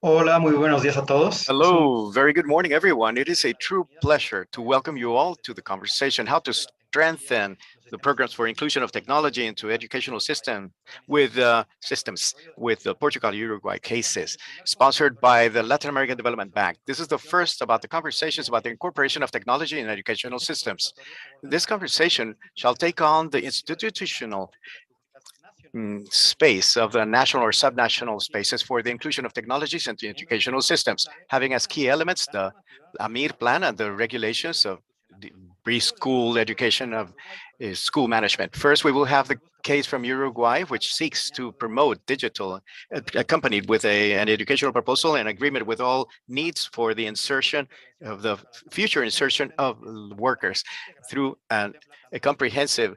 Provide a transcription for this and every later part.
Hola, muy buenos días a todos. Hello, very good morning, everyone. It is a true pleasure to welcome you all to the conversation how to strengthen the programs for inclusion of technology into educational systems with the Portugal Uruguay cases, sponsored by the Latin American Development Bank. This is the first about the conversations about the incorporation of technology in educational systems. This conversation shall take on the institutional space of the national or subnational spaces for the inclusion of technologies into educational systems, having as key elements the AMIR plan and the regulations of the preschool education of school management. First, we will have the case from Uruguay, which seeks to promote digital, accompanied with an educational proposal and agreement with all needs for the insertion of the future insertion of workers through a comprehensive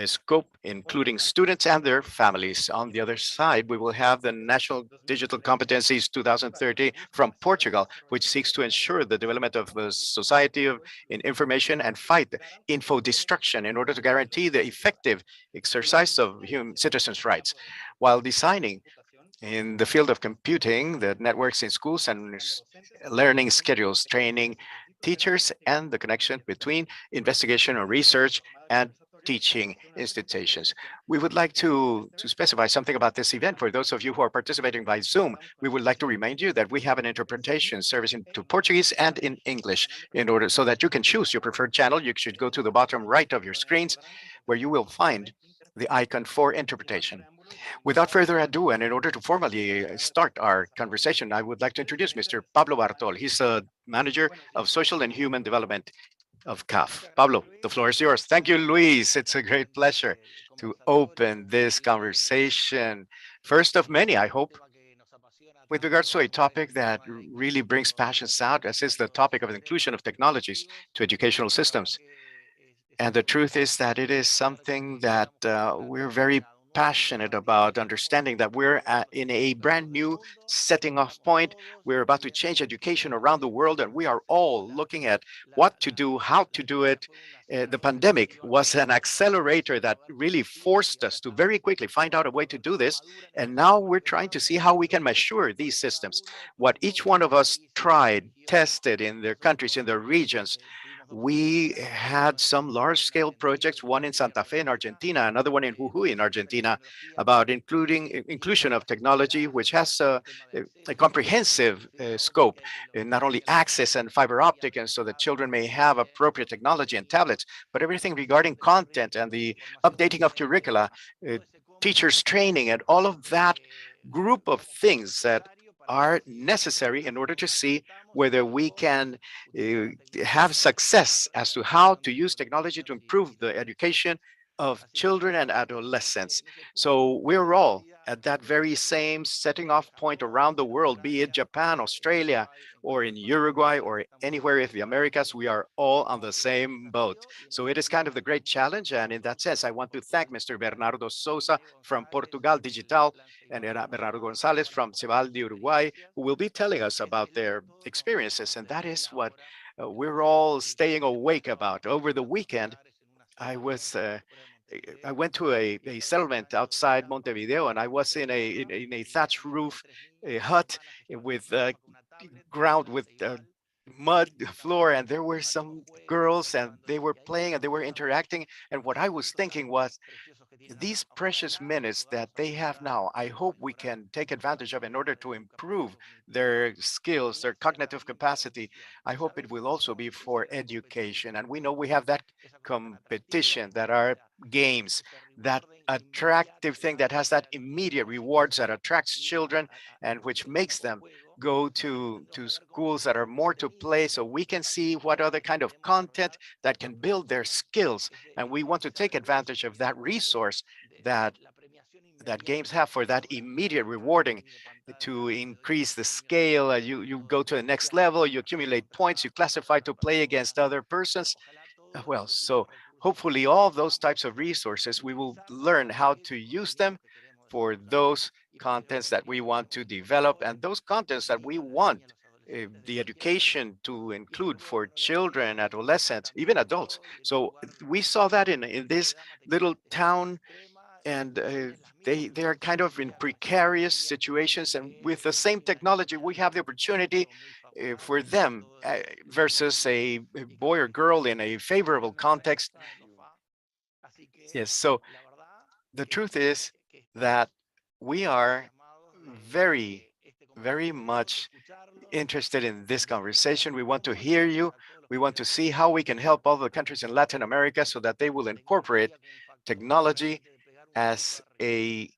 scope, including students and their families. On the other side, we will have the National Digital Competencies 2030 from Portugal, which seeks to ensure the development of a society in information and fight info destruction in order to guarantee the effective exercise of human citizens' rights, while designing in the field of computing, the networks in schools and learning schedules, training teachers, and the connection between investigation or research and teaching institutions. We would like to specify something about this event. For those of you who are participating by Zoom, we would like to remind you that we have an interpretation service into Portuguese and in English in order so that you can choose your preferred channel. You should go to the bottom right of your screens where you will find the icon for interpretation. Without further ado, and in order to formally start our conversation, I would like to introduce Mr. Pablo Bartol. He's a manager of social and human development of CAF. Pablo, the floor is yours. Thank you, Luis. It's a great pleasure to open this conversation, first of many, I hope, with regards to a topic that really brings passions out, as is the topic of inclusion of technologies to educational systems. And the truth is that it is something that we're very passionate about, understanding that we're in a brand new setting off point. We're about to change education around the world, and we are all looking at what to do, how to do it. The pandemic was an accelerator that really forced us to very quickly find out a way to do this. And now we're trying to see how we can mature these systems. What each one of us tried, tested in their countries, in their regions, we had some large scale projects, one in Santa Fe in Argentina, another one in Jujuy in Argentina, about inclusion of technology, which has a comprehensive scope, not only access and fiber optic, and so that children may have appropriate technology and tablets, but everything regarding content and the updating of curricula, uh, teachers training, and all of that group of things that are necessary in order to see whether we can uh, have success as to how to use technology to improve the education of children and adolescents. So we're all at that very same setting off point around the world, be it Japan, Australia, or in Uruguay, or anywhere in the Americas, we are all on the same boat. So it is kind of the great challenge. And in that sense, I want to thank Mr. Bernardo Sousa from Portugal Digital and Bernardo Gonzalez from Ceval de Uruguay, who will be telling us about their experiences. And that is what we're all staying awake about. Over the weekend, I was I went to a settlement outside Montevideo, and I was in a thatch roof a hut with ground with mud floor, and there were some girls, and they were playing and they were interacting. And what I was thinking was, these precious minutes that they have now, I hope we can take advantage of in order to improve their skills, their cognitive capacity. I hope it will also be for education. And we know we have that competition, that are games, that attractive thing that has that immediate rewards that attracts children and which makes them go to schools that are more to play, so we can see what other kind of content that can build their skills, and we want to take advantage of that resource that games have for that immediate rewarding to increase the scale. You go to the next level, you accumulate points, you classify to play against other persons. Well, so hopefully all those types of resources, we will learn how to use them for those contents that we want to develop and those contents that we want the education to include for children, adolescents, even adults. So we saw that in this little town and they are kind of in precarious situations. And with the same technology, we have the opportunity for them versus a boy or girl in a favorable context. Yes, so the truth is that we are very, very much interested in this conversation. We want to hear you. We want to see how we can help all the countries in Latin America so that they will incorporate technology as a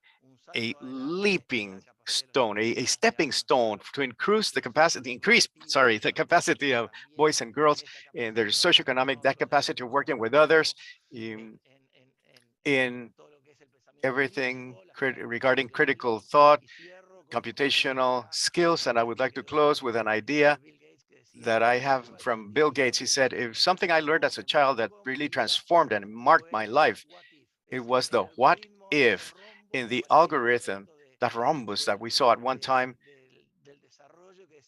leaping stone, a stepping stone to increase the capacity of boys and girls in their socioeconomic, that capacity of working with others in everything regarding critical thought, computational skills. And I would like to close with an idea that I have from Bill Gates. He said, if something I learned as a child that really transformed and marked my life, it was the what if in the algorithm, that rhombus that we saw at one time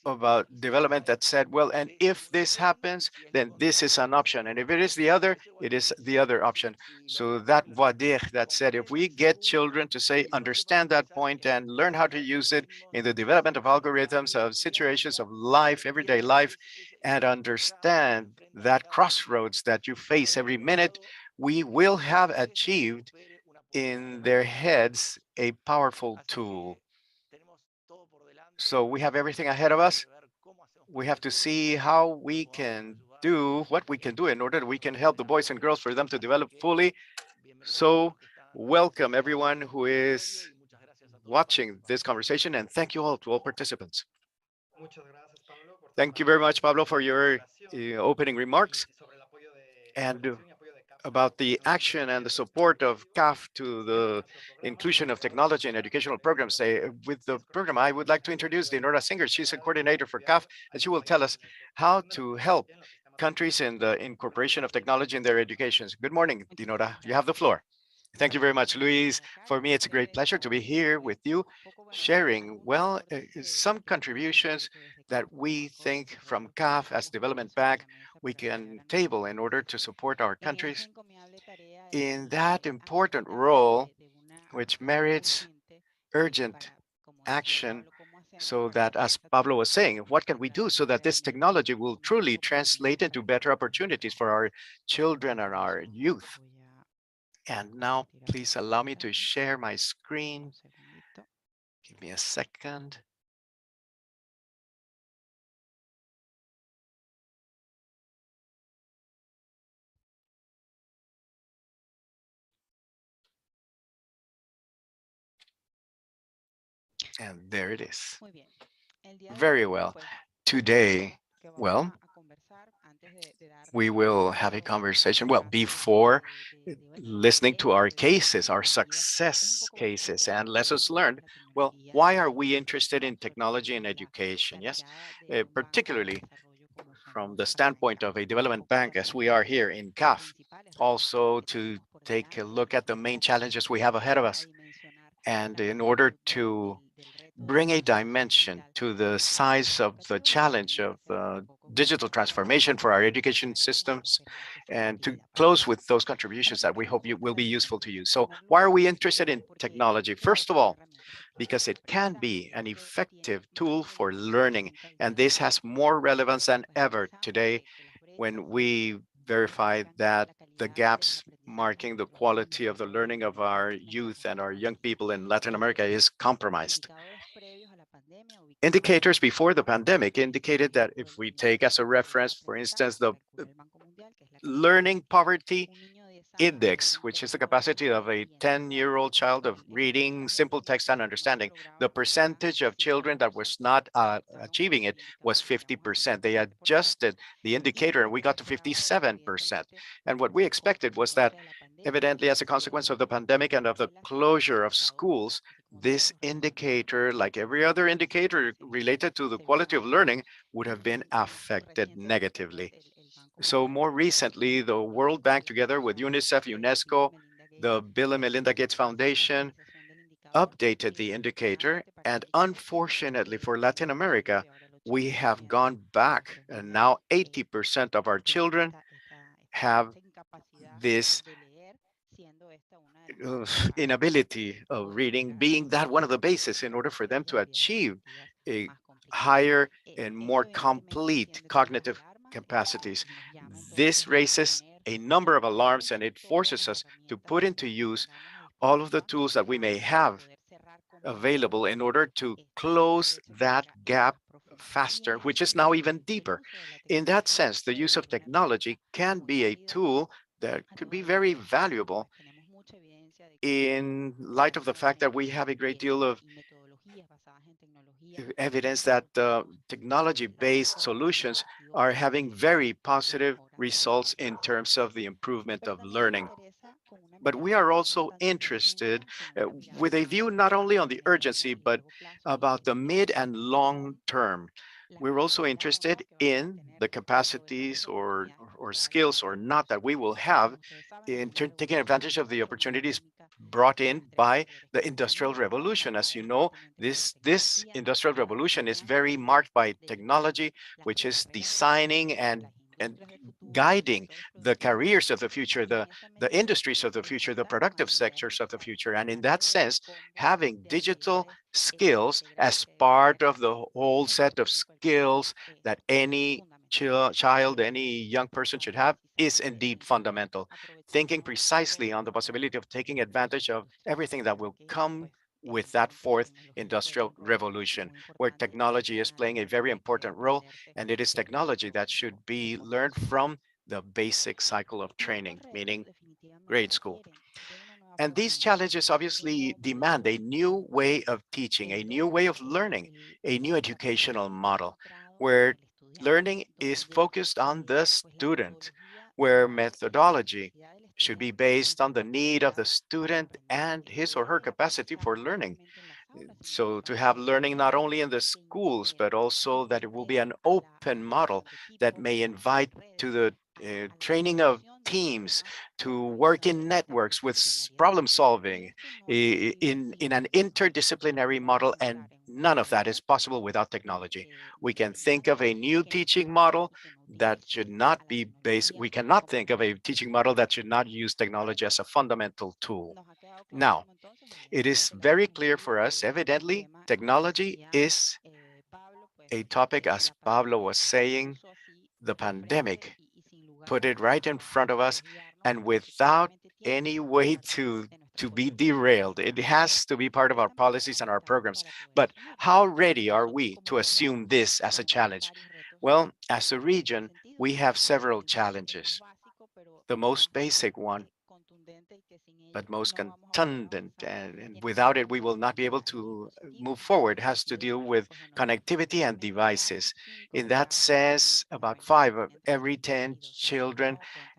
about development that said, well, and if this happens, then this is an option. And if it is the other, it is the other option. So that voir dire that said, if we get children to say, understand that point and learn how to use it in the development of algorithms, of situations of life, everyday life, and understand that crossroads that you face every minute, we will have achieved in their heads a powerful tool. So we have everything ahead of us. We have to see how we can do what we can do in order that we can help the boys and girls for them to develop fully. So welcome everyone who is watching this conversation, and thank you all to all participants. Thank you very much, Pablo, for your opening remarks. And about the action and the support of CAF to the inclusion of technology in educational programs. With the program, I would like to introduce Dinora Singer. She's a coordinator for CAF, and she will tell us how to help countries in the incorporation of technology in their educations. Good morning, Dinora. You have the floor. Thank you very much, Luis. For me, it's a great pleasure to be here with you, sharing, well, some contributions that we think from CAF as Development Bank we can table in order to support our countries in that important role, which merits urgent action, so that, as Pablo was saying, what can we do so that this technology will truly translate into better opportunities for our children and our youth? And now, please allow me to share my screen. Give me a second. And there it is. Very well. Today, well, we will have a conversation. Well, before listening to our cases, our success cases, and lessons learned, well, why are we interested in technology and education? Yes, particularly from the standpoint of a development bank, as we are here in CAF, also to take a look at the main challenges we have ahead of us. And in order to bring a dimension to the size of the challenge of digital transformation for our education systems, and to close with those contributions that we hope you will be useful to you. So why are we interested in technology? First of all, because it can be an effective tool for learning, and this has more relevance than ever today when we verify that the gaps marking the quality of the learning of our youth and our young people in Latin America is compromised. Indicators before the pandemic indicated that if we take as a reference, for instance, the learning poverty index, which is the capacity of a 10-year-old child of reading simple text and understanding, the percentage of children that was not achieving it was 50%. They adjusted the indicator and we got to 57%. And what we expected was that, evidently, as a consequence of the pandemic and of the closure of schools, this indicator, like every other indicator related to the quality of learning, would have been affected negatively. So more recently, the World Bank, together with UNICEF, UNESCO, the Bill and Melinda Gates Foundation, updated the indicator. And unfortunately for Latin America, we have gone back, and now 80% of our children have this uh, inability of reading being that one of the bases in order for them to achieve a higher and more complete cognitive capacities. This raises a number of alarms and it forces us to put into use all of the tools that we may have available in order to close that gap faster, which is now even deeper. In that sense, the use of technology can be a tool that could be very valuable in light of the fact that we have a great deal of evidence that technology-based solutions are having very positive results in terms of the improvement of learning. But we are also interested with a view not only on the urgency, but about the mid and long term. We're also interested in the capacities or skills or not that we will have in taking advantage of the opportunities brought in by the Industrial Revolution. As you know, this Industrial Revolution is very marked by technology, which is designing and guiding the careers of the future, the industries of the future, the productive sectors of the future. And in that sense, having digital skills as part of the whole set of skills that any child, any young person should have is indeed fundamental. Thinking precisely on the possibility of taking advantage of everything that will come with that fourth industrial revolution, where technology is playing a very important role, and it is technology that should be learned from the basic cycle of training, meaning grade school. And these challenges obviously demand a new way of teaching, a new way of learning, a new educational model where learning is focused on the student, where methodology should be based on the need of the student and his or her capacity for learning. So to have learning not only in the schools, but also that it will be an open model that may invite to the training of teams to work in networks with problem solving in an interdisciplinary model, and none of that is possible without technology. We can think of a new teaching model that should not be based, we cannot think of a teaching model that should not use technology as a fundamental tool. Now, it is very clear for us, evidently, technology is a topic, as Pablo was saying, the pandemic put it right in front of us, and without any way to be derailed. It has to be part of our policies and our programs. But how ready are we to assume this as a challenge? Well, as a region, we have several challenges. The most basic one, but most contundent, and without it, we will not be able to move forward, has to deal with connectivity and devices. In that sense, about 5 of every 10 children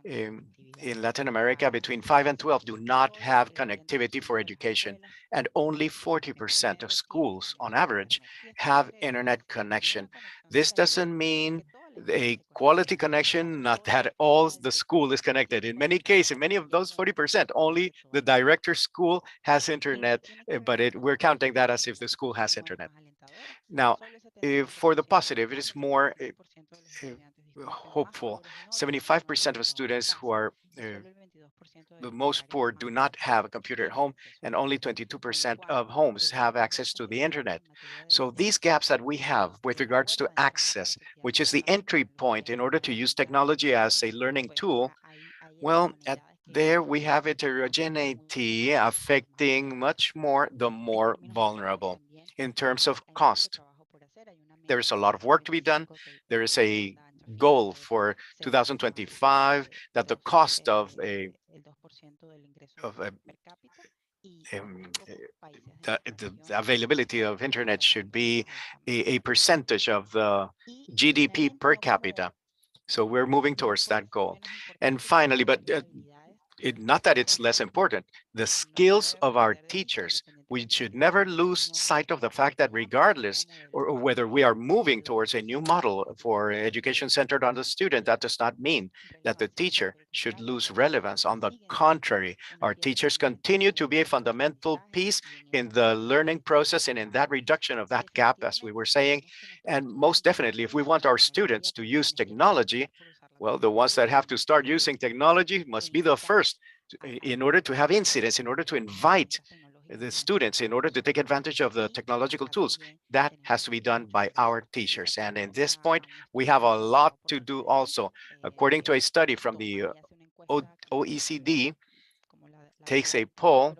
um, in Latin America between 5 and 12 do not have connectivity for education, and only 40% of schools on average have internet connection. This doesn't mean a quality connection, not that all the school is connected. In many cases, many of those 40%, only the director school has internet, but we're counting that as if the school has internet. Now, for the positive, it is more hopeful. 75% of students who are the most poor do not have a computer at home, and only 22% of homes have access to the internet. So these gaps that we have with regards to access, which is the entry point in order to use technology as a learning tool, well, there we have heterogeneity affecting much more the more vulnerable in terms of cost. There is a lot of work to be done. There is a goal for 2025 that the cost of um, the availability of internet should be a percentage of the GDP per capita. So we're moving towards that goal. And finally, but not that it's less important, the skills of our teachers. We should never lose sight of the fact that regardless or whether we are moving towards a new model for education centered on the student, that does not mean that the teacher should lose relevance. On the contrary, our teachers continue to be a fundamental piece in the learning process and in that reduction of that gap, as we were saying. And most definitely, if we want our students to use technology, well, the ones that have to start using technology must be the first in order to have incidents, in order to invite the students, in order to take advantage of the technological tools, that has to be done by our teachers. And in this point, we have a lot to do also. According to a study from the OECD, takes a poll,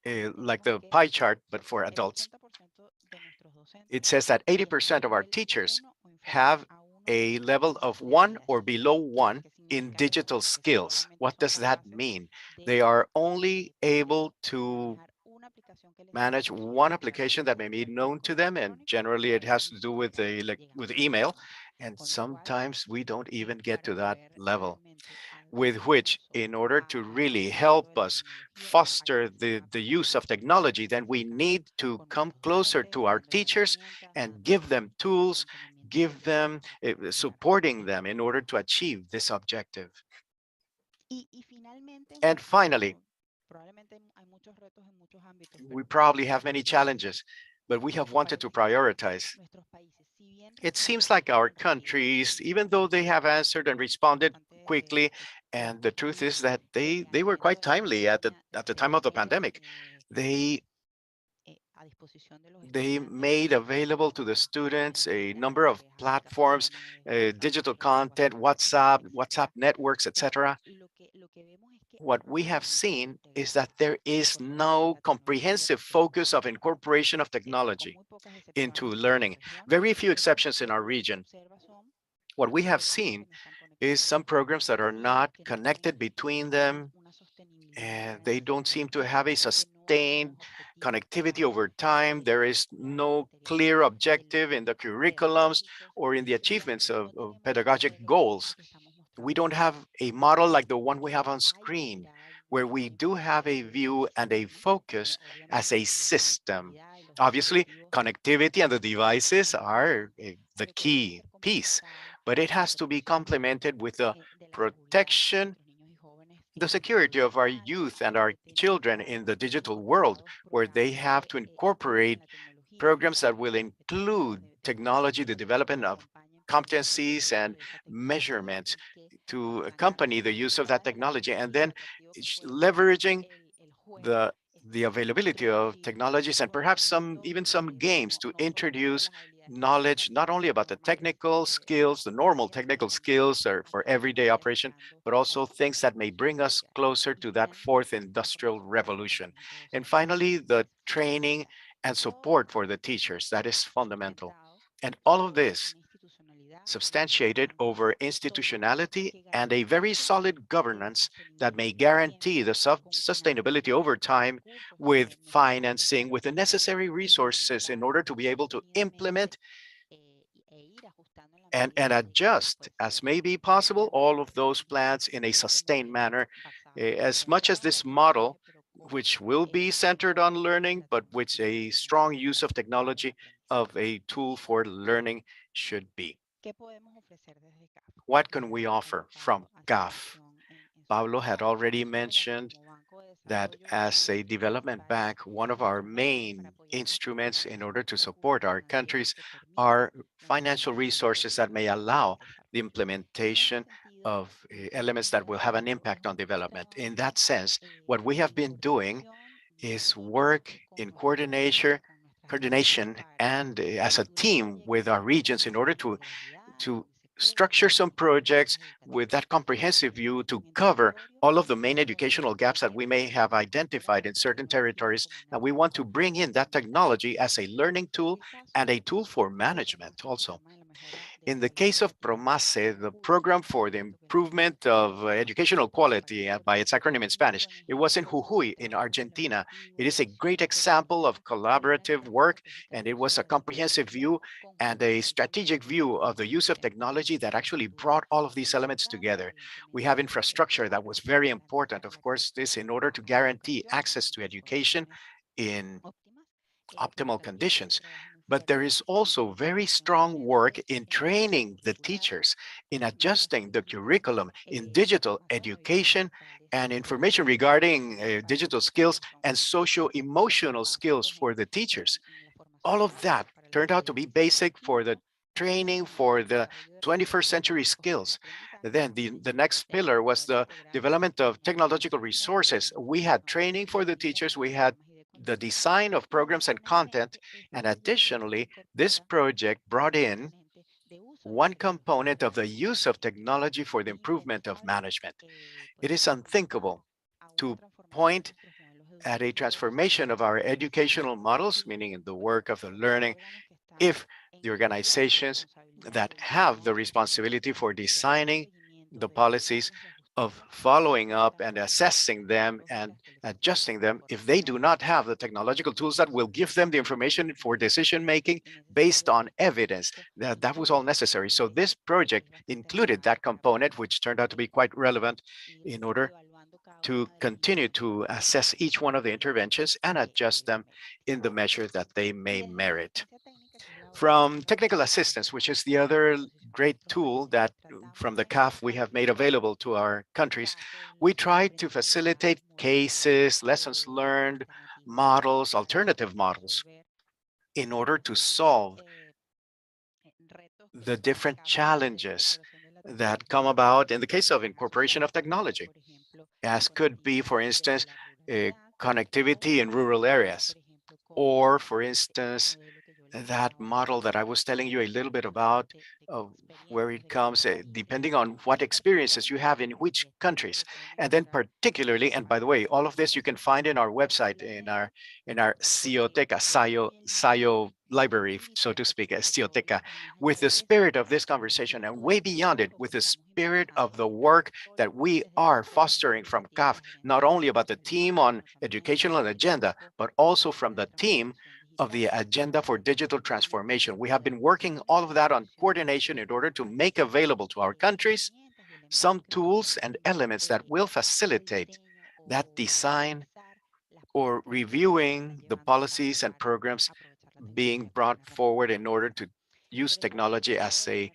like the pie chart, but for adults. It says that 80% of our teachers have a level of 1 or below 1 in digital skills. What does that mean? They are only able to manage one application that may be known to them, and generally it has to do with with email. And sometimes we don't even get to that level, with which, in order to really help us foster the use of technology, then we need to come closer to our teachers and give them tools, give them, supporting them in order to achieve this objective. And finally, we probably have many challenges, but we have wanted to prioritize. It seems like our countries, even though they have answered and responded quickly, and the truth is that they were quite timely at the time of the pandemic. They they made available to the students a number of platforms, digital content, WhatsApp networks, etc. What we have seen is that there is no comprehensive focus of incorporation of technology into learning. Very few exceptions in our region. What we have seen is some programs that are not connected between them, and they don't seem to have a sustained connectivity over time. There is no clear objective in the curriculums or in the achievements of pedagogic goals. We don't have a model like the one we have on screen, where we do have a view and a focus as a system. Obviously, connectivity and the devices are the key piece, but it has to be complemented with the protection, the security of our youth and our children in the digital world, where they have to incorporate programs that will include technology, the development of competencies and measurements to accompany the use of that technology, and then leveraging the the availability of technologies and perhaps even some games to introduce knowledge not only about the technical skills, the normal technical skills or for everyday operation, but also things that may bring us closer to that fourth industrial revolution. And finally, the training and support for the teachers, that is fundamental. And all of this substantiated over institutionality and a very solid governance that may guarantee the sustainability over time, with financing, with the necessary resources in order to be able to implement and adjust as may be possible all of those plans in a sustained manner, as much as this model, which will be centered on learning, but with a strong use of technology of a tool for learning should be. What can we offer from GAF? Pablo had already mentioned that as a development bank, one of our main instruments in order to support our countries are financial resources that may allow the implementation of elements that will have an impact on development. In that sense, what we have been doing is work in coordination and as a team with our regions in order to structure some projects with that comprehensive view to cover all of the main educational gaps that we may have identified in certain territories. And we want to bring in that technology as a learning tool and a tool for management also. In the case of PROMASE, the Program for the Improvement of Educational Quality, by its acronym in Spanish, it was in Jujuy in Argentina. It is a great example of collaborative work, and it was a comprehensive view and a strategic view of the use of technology that actually brought all of these elements together. We have infrastructure that was very important, of course, this in order to guarantee access to education in optimal conditions. But there is also very strong work in training the teachers, in adjusting the curriculum in digital education and information regarding digital skills and socio-emotional skills for the teachers. All of that turned out to be basic for the training for the 21st century skills. Then the next pillar was the development of technological resources. We had training for the teachers, we had the design of programs and content, and additionally, this project brought in one component of the use of technology for the improvement of management. It is unthinkable to point at a transformation of our educational models, meaning in the work of the learning, if the organizations that have the responsibility for designing the policies of following up and assessing them and adjusting them, if they do not have the technological tools that will give them the information for decision making based on evidence, that was all necessary. So this project included that component, which turned out to be quite relevant in order to continue to assess each one of the interventions and adjust them in the measure that they may merit. From technical assistance, which is the other great tool that from the CAF we have made available to our countries, we try to facilitate cases, lessons learned, models, alternative models in order to solve the different challenges that come about in the case of incorporation of technology, as could be, for instance, connectivity in rural areas, or for instance, that model that I was telling you a little bit about, where it comes, depending on what experiences you have in which countries. And then particularly, and by the way, all of this you can find in our website, in our Cioteca, Scio library, so to speak, as Cioteca, with the spirit of this conversation and way beyond it, with the spirit of the work that we are fostering from CAF, not only about the team on educational agenda, but also from the team of the agenda for digital transformation. We have been working all of that on coordination in order to make available to our countries some tools and elements that will facilitate that design or reviewing the policies and programs being brought forward in order to use technology as a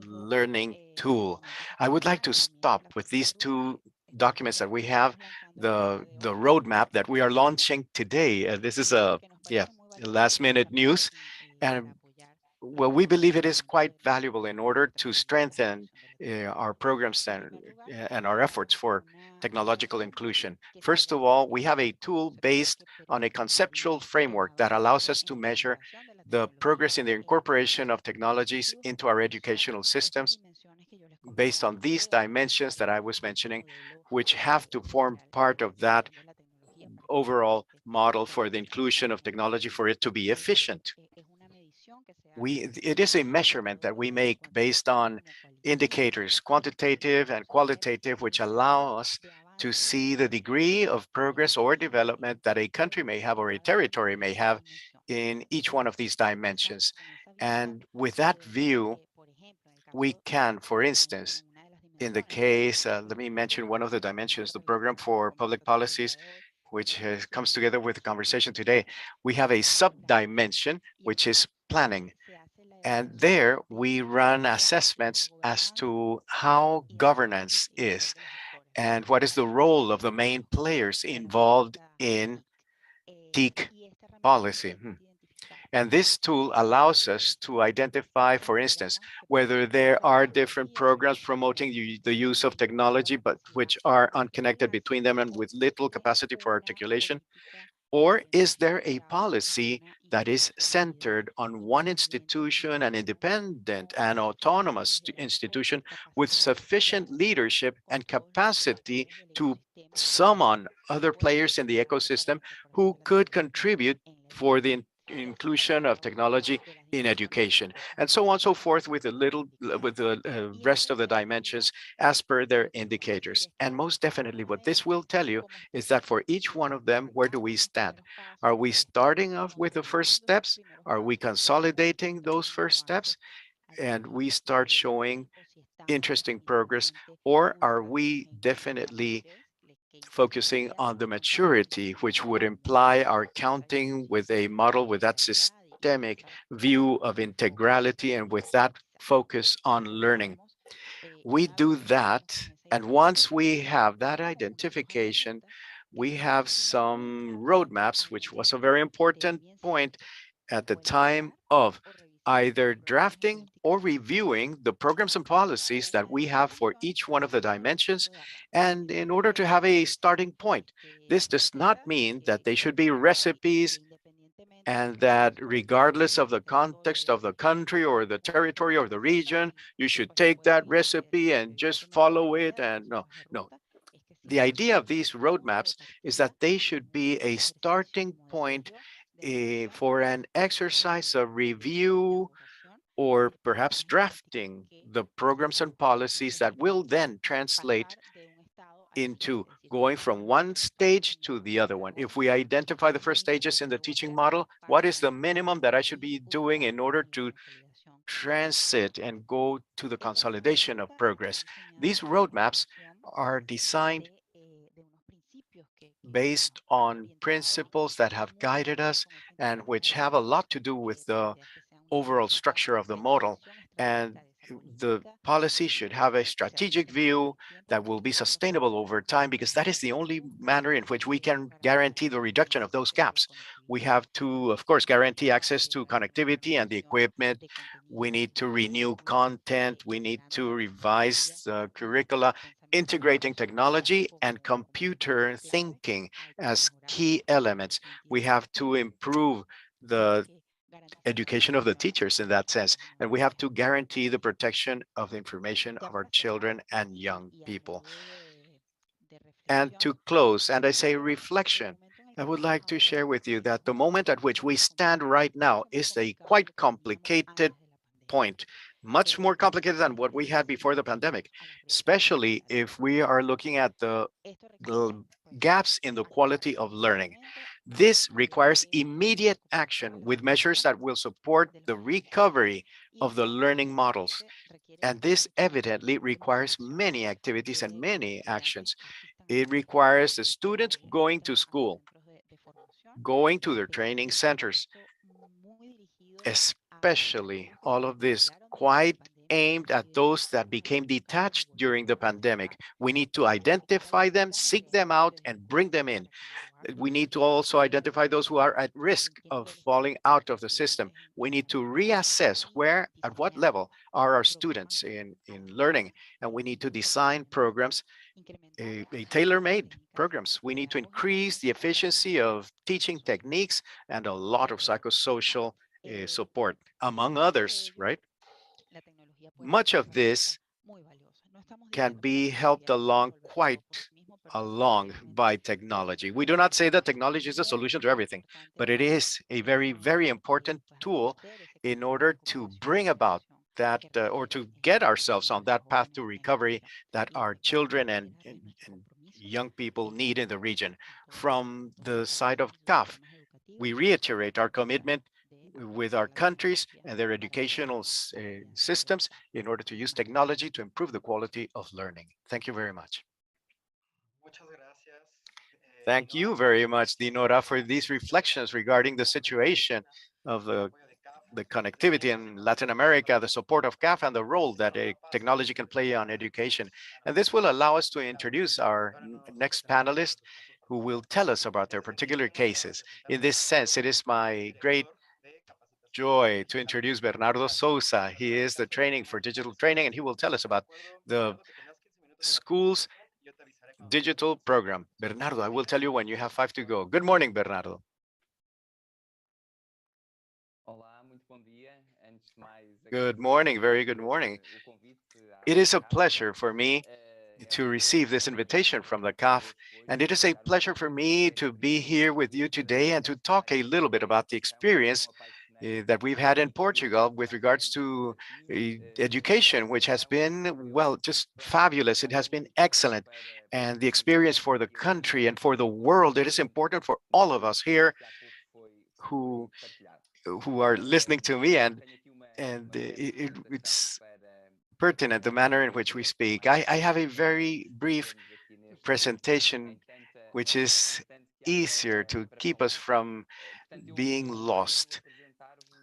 learning tool. I would like to stop with these two documents that we have, the roadmap that we are launching today. This is a last minute news, and well, we believe it is quite valuable in order to strengthen our programs and our efforts for technological inclusion. First of all, we have a tool based on a conceptual framework that allows us to measure the progress in the incorporation of technologies into our educational systems based on these dimensions that I was mentioning, which have to form part of that overall model for the inclusion of technology for it to be efficient. It is a measurement that we make based on indicators, quantitative and qualitative, which allow us to see the degree of progress or development that a country may have or a territory may have in each one of these dimensions. And with that view, we can, for instance, in the case, let me mention one of the dimensions, the program for public policies, which comes together with the conversation today. We have a sub-dimension, which is planning. And there we run assessments as to how governance is and what is the role of the main players involved in TIC policy. And this tool allows us to identify, for instance, whether there are different programs promoting the use of technology, but which are unconnected between them and with little capacity for articulation. Or is there a policy that is centered on one institution, an independent and autonomous institution with sufficient leadership and capacity to summon other players in the ecosystem who could contribute for the inclusion of technology in education, and so on and so forth, with the rest of the dimensions as per their indicators. And most definitely what this will tell you is that for each one of them, where do we stand? Are we starting off with the first steps? Are we consolidating those first steps? And we start showing interesting progress, or are we definitely focusing on the maturity, which would imply our counting with a model with that systemic view of integrality and with that focus on learning? We do that, and once we have that identification, we have some roadmaps, which was a very important point at the time of either drafting or reviewing the programs and policies that we have for each one of the dimensions, and in order to have a starting point. This does not mean that they should be recipes and that regardless of the context of the country or the territory or the region, you should take that recipe and just follow it. And no, no. The idea of these roadmaps is that they should be a starting point for an exercise of review or perhaps drafting the programs and policies that will then translate into going from one stage to the other one. If we identify the first stages in the teaching model, what is the minimum that I should be doing in order to transit and go to the consolidation of progress? These roadmaps are designed based on principles that have guided us and which have a lot to do with the overall structure of the model. And the policy should have a strategic view that will be sustainable over time, because that is the only manner in which we can guarantee the reduction of those gaps. We have to, of course, guarantee access to connectivity and the equipment. We need to renew content. We need to revise the curricula, integrating technology and computer thinking as key elements. We have to improve the education of the teachers in that sense. And we have to guarantee the protection of the information of our children and young people. And to close, and I say reflection, I would like to share with you that the moment at which we stand right now is a quite complicated point, much more complicated than what we had before the pandemic, especially if we are looking at the gaps in the quality of learning. This requires immediate action with measures that will support the recovery of the learning models. And this evidently requires many activities and many actions. It requires the students going to school, going to their training centers, especially all of this quite aimed at those that became detached during the pandemic. We need to identify them, seek them out, and bring them in. We need to also identify those who are at risk of falling out of the system. We need to reassess where, at what level are our students in learning, and we need to design programs, a tailor-made programs. We need to increase the efficiency of teaching techniques and a lot of psychosocial support, among others, right? Much of this can be helped along quite along by technology. We do not say that technology is the solution to everything, but it is a very, very important tool in order to bring about that or to get ourselves on that path to recovery that our children and young people need in the region. From the side of CAF, we reiterate our commitment with our countries and their educational systems in order to use technology to improve the quality of learning. Thank you very much. Muchas gracias, Thank you Dinora, very por much, Dinora, for these reflections regarding the situation of apoyo de CAF the en connectivity Latinoamérica, in Latin America, the support of CAF, and the role that a technology can play on education. And this will allow us to introduce our next panelist, who will tell us about their particular cases. In this sense, it is my great de capacitación joy to introduce digital. Bernardo Sousa. He Bernardo, is the gracias por training for acompañarnos. digital training, and he will tell us De about acuerdo, the Bernardo, que tengas 15 minutos para school's presentarte y yo te avisaré cuando tengas digital 5. program. Bernardo, I will tell you when you have 5 to go. Good morning, Bernardo. Good morning, very good morning. It is a pleasure for me to receive this invitation from the CAF, and it is a pleasure for me to be here with you today and to talk a little bit about the experience that we've had in Portugal with regards to education, which has been, well, just fabulous. It has been excellent. And the experience for the country and for the world, it is important for all of us here who are listening to me, and it's pertinent the manner in which we speak. I have a very brief presentation, which is easier to keep us from being lost.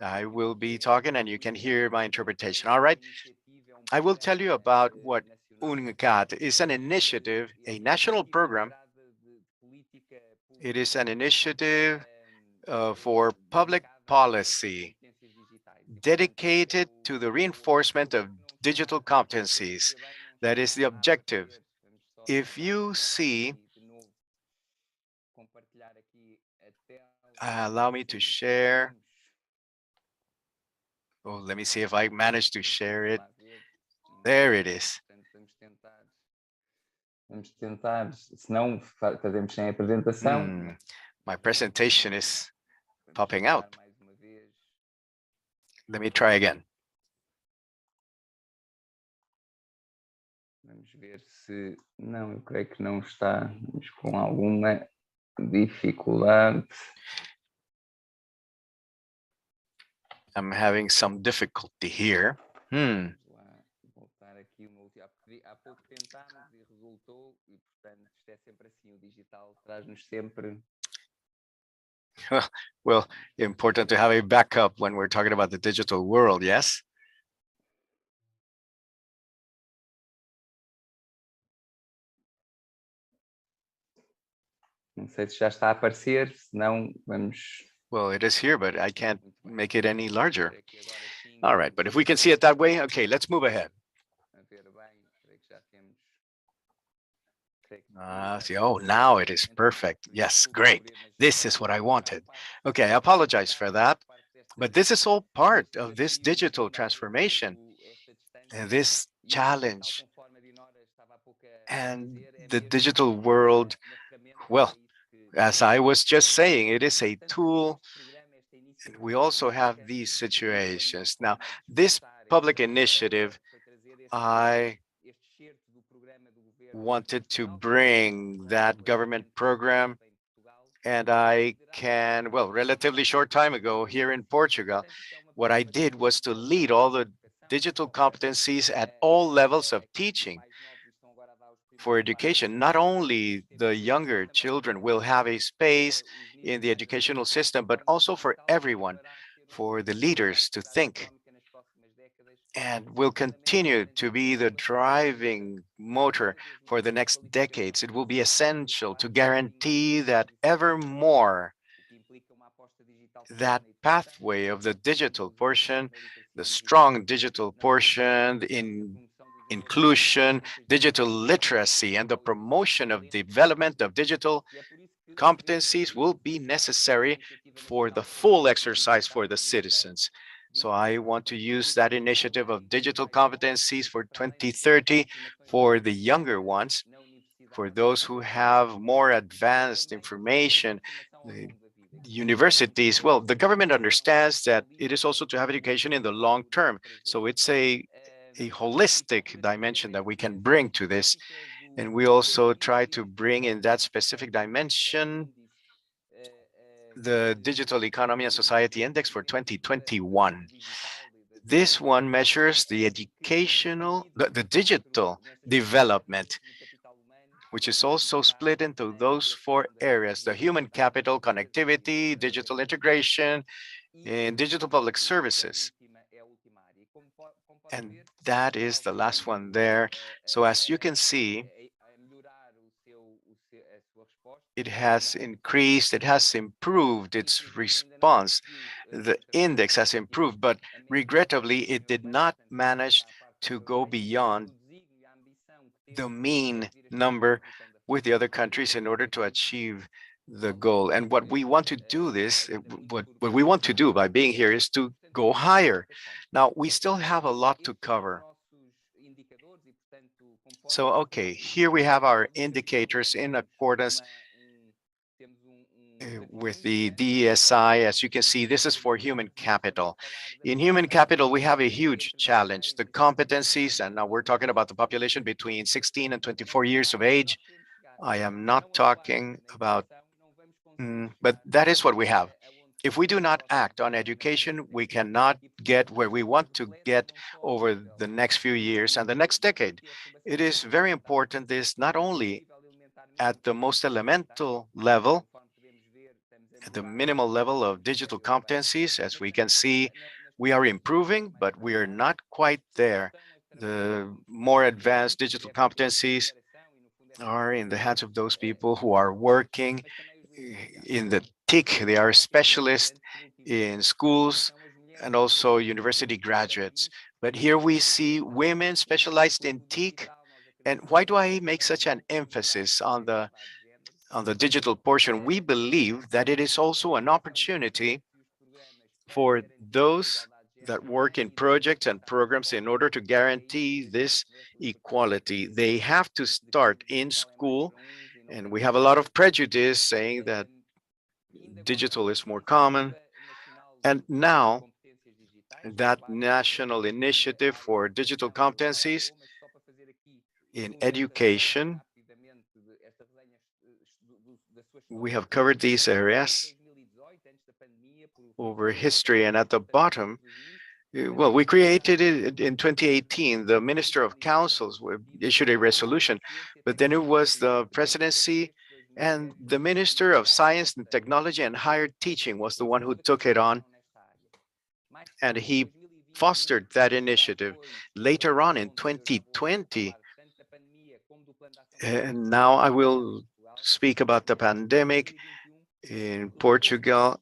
I will be talking and you can hear my interpretation. All right. I will tell you about what UNCAT is: an initiative, a national program. It is an initiative for public policy dedicated to the reinforcement of digital competencies. That is the objective. If you see, allow me to share. Oh, let me see if I manage to share it. There it is. Vamos tentar, se não fazemos sem apresentação. My presentation is Vamos popping tentar out. mais uma vez. Let me try again. Vamos ver se. Não, eu creio que não está. Estamos com alguma dificuldade. I'm having some difficulty here. Vamos lá voltar aqui uma última. Há pouco tentámos e resultou, e portanto isto é sempre assim, o digital traz-nos sempre. Well, important to have a backup when we're talking about the digital world, yes? Não sei se já está a aparecer, se não, vamos. Well, it is here, but I can't Muito bem. make it any larger. Ver aqui agora sim, All right, but if we can see it that way, okay, let's move ahead. a ver bem, creio que já temos. Creio que See, oh, now it is perfect. Yes, great. This is what I wanted. Okay, I apologize for that, but this is all part of this digital transformation and this challenge. And the digital world, well, as I was just saying, it is a tool. And we also have these situations. Now, this public initiative, I wanted to bring that government program, and I can, well, relatively short time ago here in Portugal, what I did was to lead all the digital competencies at all levels of teaching for education. Not only the younger children will have a space in the educational system, but also for everyone, for the leaders to think, and will continue to be the driving motor for the next decades. It will be essential to guarantee that ever more that pathway of the digital portion, the strong digital portion in inclusion, digital literacy, and the promotion of development of digital competencies will be necessary for the full exercise for the citizens. So I want to use that initiative of digital competencies for 2030 for the younger ones, for those who have more advanced information, the universities. Well, the government understands that it is also to have education in the long term. So it's a holistic dimension that we can bring to this. And we also try to bring in that specific dimension the Digital Economy and Society Index for 2021. This one measures the educational, the digital development, which is also split into those 4 areas: the human capital, connectivity, digital integration, and digital public services. And that is the last one there. So as you can see, it has increased, it has improved its response. The index has improved, but regrettably, it did not manage to go beyond the mean number with the other countries in order to achieve the goal. And what we want to do what we want to do by being here is to go higher. Now, we still have a lot to cover. So, okay, here we have our indicators in accordance with the DSI. As you can see, this is for human capital. In human capital, we have a huge challenge, the competencies, and now we're talking about the population between 16 and 24 years of age. I am not talking about, but that is what we have. If we do not act on education, we cannot get where we want to get over the next few years and the next decade. It is very important, this not only at the most elemental level, at the minimal level of digital competencies. As we can see, we are improving, but we are not quite there. The more advanced digital competencies are in the hands of those people who are working in the TIC. They are specialists in schools, and also university graduates. But here we see women specialized in TIC. And why do I make such an emphasis on the digital portion? We believe that it is also an opportunity for those that work in projects and programs in order to guarantee this equality. They have to start in school, and we have a lot of prejudice saying that digital is more common. And now that national initiative for digital competencies in education, we have covered these areas over history. And at the bottom, well, we created it in 2018. The Minister of Councils issued a resolution, but then it was the presidency and the Minister of Science and Technology and Higher Teaching was the one who took it on, and he fostered that initiative. Later on in 2020, and now I will speak about the pandemic in Portugal.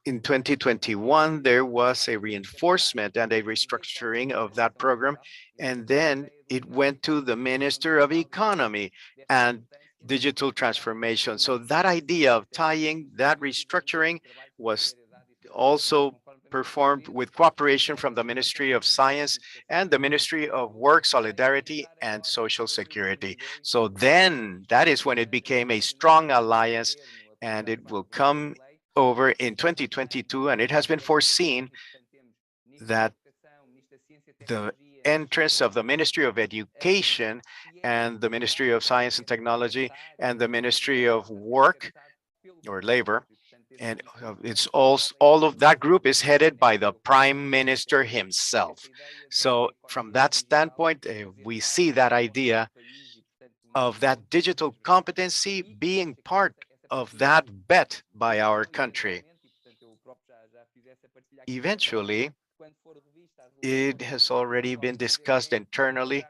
In 2021, there was a reinforcement and a restructuring of that program, and then it went to the Minister of Economy and Digital Transformation. So that idea of tying that restructuring was also performed with cooperation from the Ministry of Science and the Ministry of Work, Solidarity, and Social Security. So then that is when it became a strong alliance, and it will come over in 2022, and it has been foreseen that the entrance of the Ministry of Education and the Ministry of Science and Technology and the Ministry of Work or Labor, and it's all of that group is headed by the Prime Minister himself. So from that standpoint, we see that idea of that digital competency being part of that bet by our country. Eventually, it has already been discussed internally,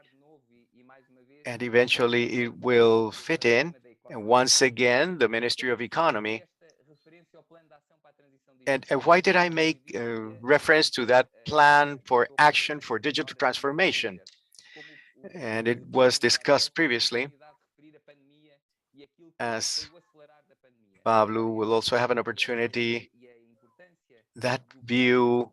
and eventually it will fit in. And once again, the Ministry of Economy. And why did I make reference to that plan for action for digital transformation? And it was discussed previously, as Pablo will also have an opportunity. That view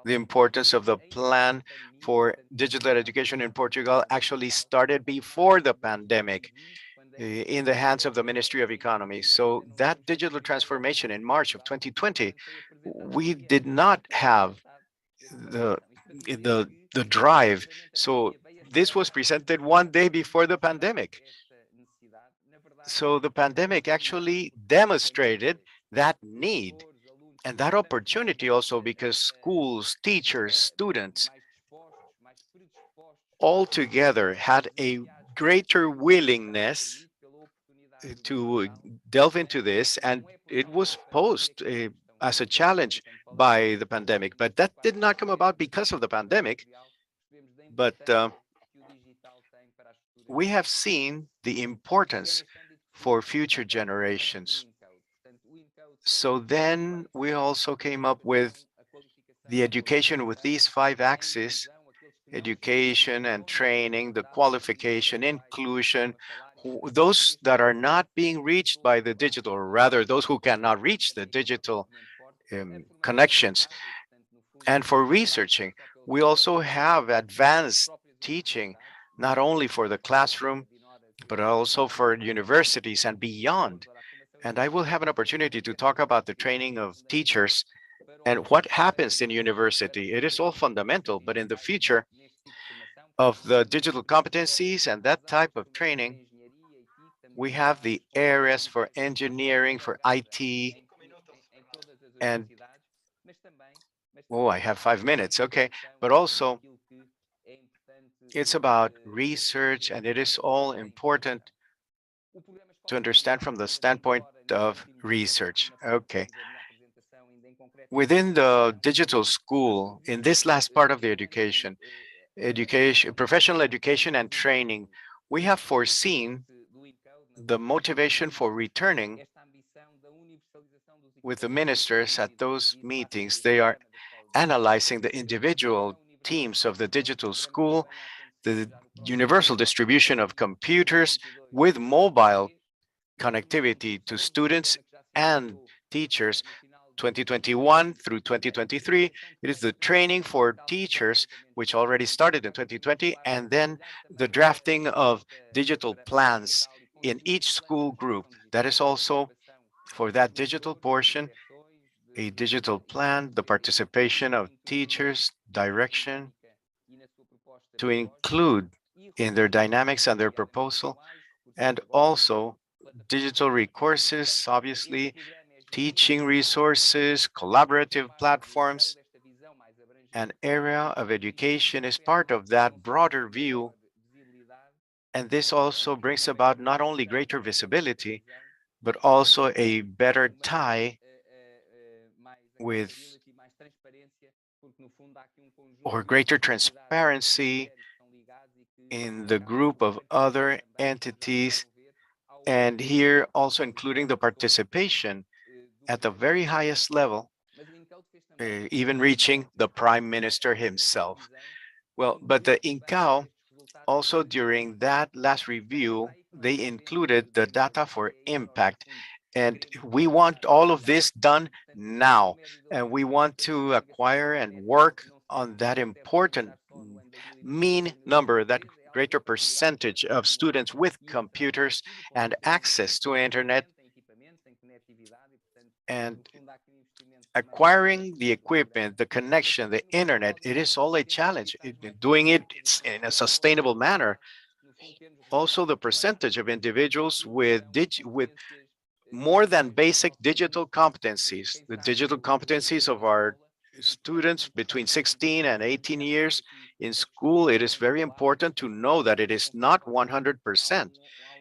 the importance of the plan for digital education in Portugal actually started before the pandemic in the hands of the Ministry of Economy. So that digital transformation in March of 2020, we did not have the the drive. So this was presented one day before the pandemic. So the pandemic actually demonstrated that need and that opportunity also, because schools, teachers, students all together had a greater willingness to delve into this, and it was posed as a challenge by the pandemic. But that did not come about because of the pandemic, but we have seen the importance for future generations. So then we also came up with the education with these 5 axes: education and training, the qualification, inclusion, those that are not being reached by the digital, or rather those who cannot reach the digital connections. And for researching, we also have advanced teaching, not only for the classroom, but also for universities and beyond. And I will have an opportunity to talk about the training of teachers and what happens in university. It is all fundamental, but in the future of the digital competencies and that type of training, we have the areas for engineering, for IT, and oh, I have 5 minutes, okay. But also, it's about research, and it is all important to understand from the standpoint of research. Okay. Within the digital school, in this last part of the education, professional education and training, we have foreseen the motivation for returning with the ministers at those meetings, they are analyzing the individual teams of the digital school, the universal distribution of computers with mobile connectivity to students and teachers 2021 through 2023. It is the training for teachers, which already started in 2020, and then the drafting of digital plans in each school group. That is also for that digital portion, a digital plan, the participation of teachers, direction to include in their dynamics and their proposal, and also digital recourses, obviously, teaching resources, collaborative platforms. An area of education is part of that broader view, and this also brings about not only greater visibility, but also a better tie with or greater transparency in the group of other entities, and here also including the participation at the very highest level, even reaching the Prime Minister himself. Well, but the INCAO also during that last review, they included the data for impact. And we want all of this done now. And we want to acquire and work on that important mean number, that greater percentage of students with computers and access to internet, and acquiring the equipment, the connection, the internet. It is all a challenge. Doing it in a sustainable manner. Also, the percentage of individuals with more than basic digital competencies, the digital competencies of our students between 16 and 18 years in school. It is very important to know that it is not 100%.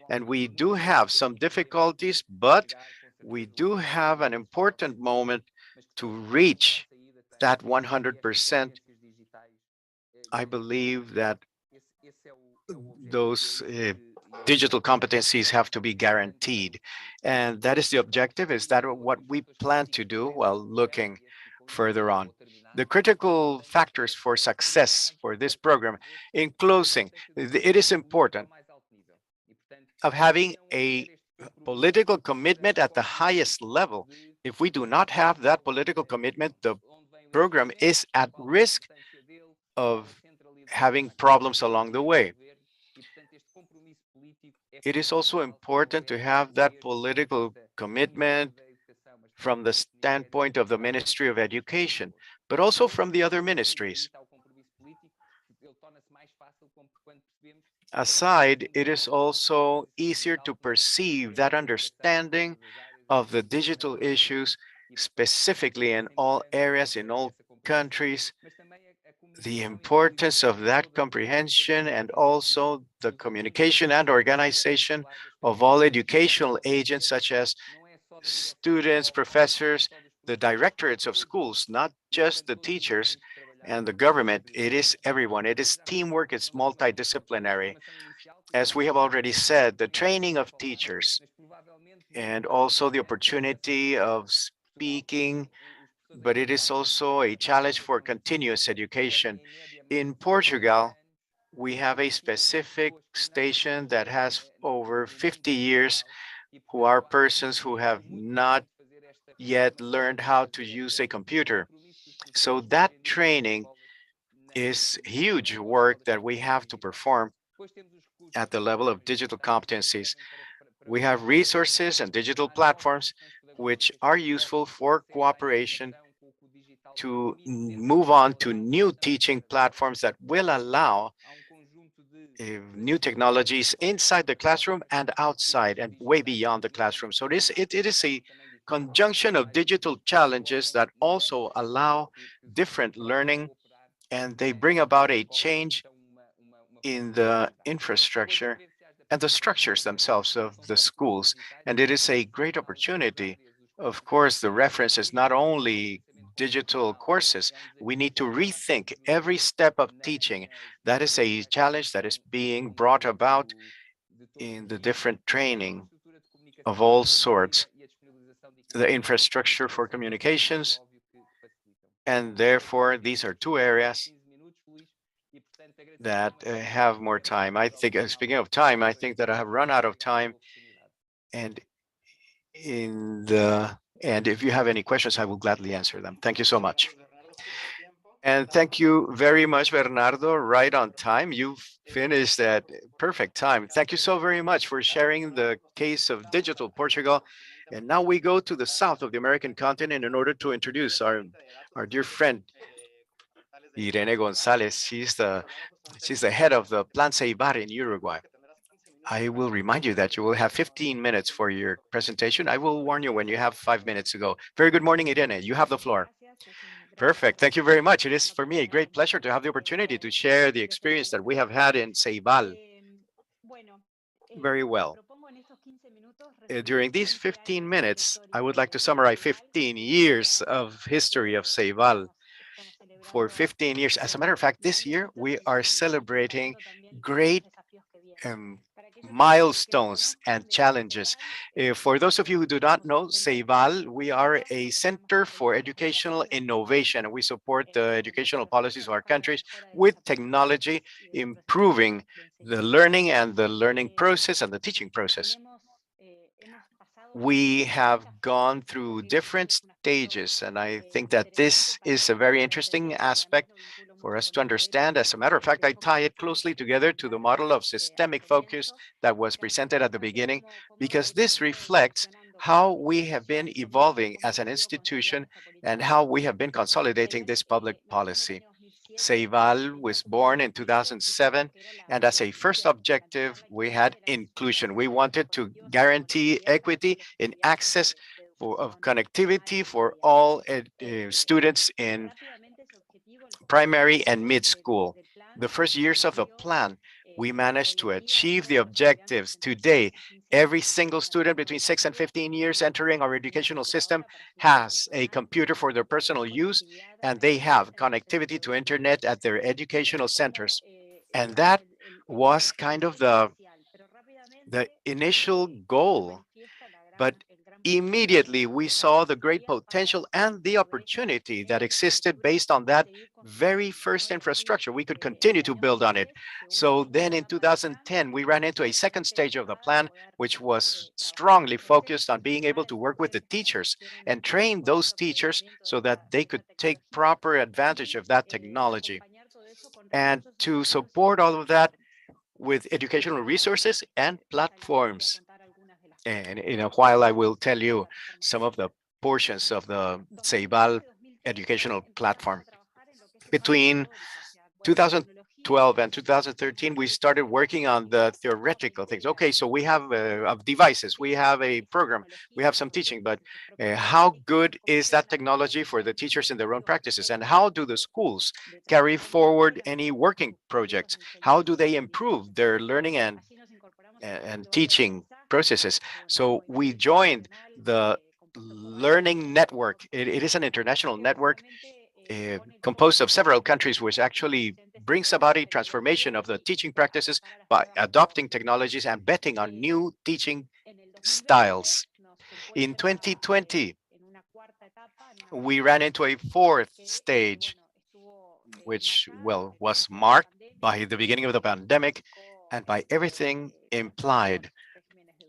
And we do have some difficulties, but we do have an important moment to reach that 100%. I believe that those digital competencies have to be guaranteed. And that is the objective. Is that what we plan to do while looking further on? The critical factors for success for this program, in closing, it is important of having a political commitment at the highest level. If we do not have that political commitment, the program is at risk of having problems along the way. It is also important to have that political commitment from the standpoint of the Ministry of Education, but also from the other ministries. Aside, it is also easier to perceive that understanding of the digital issues, specifically in all areas, in all countries, the importance of that comprehension, and also the communication and organization of all educational agents, such as students, professors, the directorates of schools, not just the teachers and the government. It is everyone. It is teamwork. It's multidisciplinary. As we have already said, the training of teachers and also the opportunity of speaking, but it is also a challenge for continuous education. In Portugal, we have a specific station that has over 50 years, who are persons who have not yet learned how to use a computer. So that training is huge work that we have to perform at the level of digital competencies. We have resources and digital platforms which are useful for cooperation to move on to new teaching platforms that will allow new technologies inside the classroom and outside and way beyond the classroom. So it is a conjunction of digital challenges that also allow different learning, and they bring about a change in the infrastructure and the structures themselves of the schools. And it is a great opportunity. Of course, the reference is not only digital courses. We need to rethink every step of teaching. That is a challenge that is being brought about in the different training of all sorts. the infrastructure for communications, óbvio que facilitam. and therefore these are two areas 15 minutos, Luís, e portanto that agradeço uma have more time. I think, speaking of time, I think that I have run out of time, oportunidade. and and if you have any questions, I will gladly answer them. Thank you so much. And thank you very much, Bernardo. Right on time. You finished at perfect time. Thank you so very much for sharing the case of digital Portugal. And now we go to the south of the American continent in order to introduce our dear friend, Irene Gonzalez. She's the head of the Plan Ceibar in Uruguay. I will remind you that you will have 15 minutes for your presentation. I will warn you when you have 5 minutes to go. Very good morning, Irene. You have the floor. Perfect. Thank you very much. It is for me a great pleasure to have the opportunity to share the experience that we have had in Ceibal. Very well. During these 15 minutes, I would like to summarize 15 years of history of Ceibal. For 15 years, as a matter of fact, this year we are celebrating great milestones and challenges. For those of you who do not know, Ceibal, we are a center for educational innovation. We support the educational policies of our countries with technology, improving the learning and the learning process and the teaching process. We have gone through different stages, and I think that this is a very interesting aspect for us to understand. As a matter of fact, I tie it closely together to the model of systemic focus that was presented at the beginning, because this reflects how we have been evolving as an institution and how we have been consolidating this public policy. Ceibal was born in 2007, and as a first objective, we had inclusion. We wanted to guarantee equity in access of connectivity for all students in primary and mid-school. The first years of the plan, we managed to achieve the objectives. Today, every single student between 6 and 15 years entering our educational system has a computer for their personal use, and they have connectivity to internet at their educational centers. And that was kind of the initial goal. But immediately we saw the great potential and the opportunity that existed based on that very first infrastructure. We could continue to build on it. So then in 2010, we ran into a second stage of the plan, which was strongly focused on being able to work with the teachers and train those teachers so that they could take proper advantage of that technology. And to support all of that with educational resources and platforms. And in a while, I will tell you some of the portions of the Ceibal educational platform. Between 2012 and 2013, we started working on the theoretical things. Okay, so we have devices, we have a program, we have some teaching, but how good is that technology for the teachers in their own practices? And how do the schools carry forward any working projects? How do they improve their learning and teaching processes? So we joined the Learning Network. It is an international network composed of several countries, which actually brings about a transformation of the teaching practices by adopting technologies and betting on new teaching styles. In 2020, we ran into a fourth stage, which, well, was marked by the beginning of the pandemic and by everything implied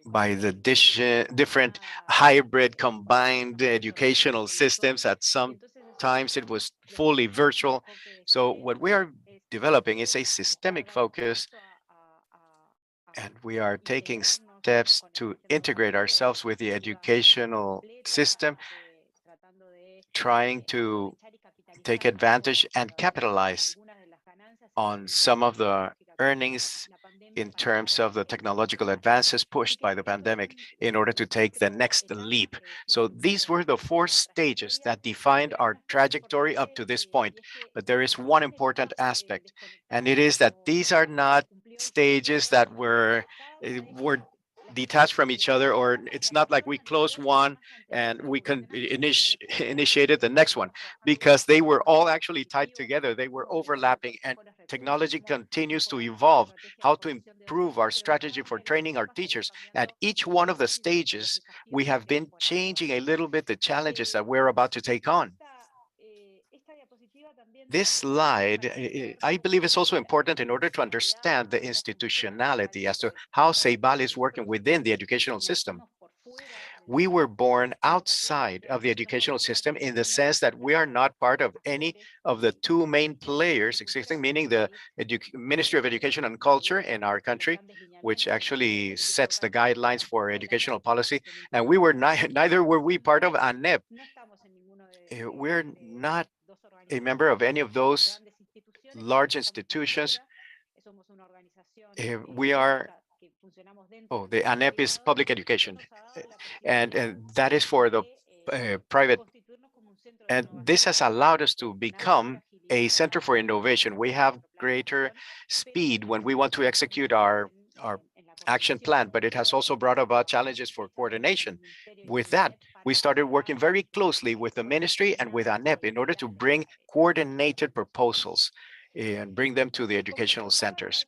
by the different hybrid combined educational systems. At some times it was fully virtual. So what we are developing is a systemic focus, and we are taking steps to integrate ourselves with the educational system, trying to take advantage and capitalize on some of the earnings in terms of the technological advances pushed by the pandemic in order to take the next leap. So these were the four stages that defined our trajectory up to this point. But there is one important aspect, and it is that these are not stages that were detached from each other, or it's not like we closed one and we initiated the next one, because they were all actually tied together. They were overlapping, and technology continues to evolve, how to improve our strategy for training our teachers. At each one of the stages, we have been changing a little bit the challenges that we're about to take on. This slide, I believe, is also important in order to understand the institutionality as to how Ceibal is working within the educational system. We were born outside of the educational system in the sense that we are not part of any of the two main players existing, meaning the Ministry of Education and Culture in our country, which actually sets the guidelines for educational policy. And we were neither were we part of ANEP. We're not a member of any of those large institutions. We are, oh, the ANEP is public education, and that is for the private. And this has allowed us to become a center for innovation. We have greater speed when we want to execute our action plan, but it has also brought about challenges for coordination. With that, we started working very closely with the ministry and with ANEP in order to bring coordinated proposals and bring them to the educational centers.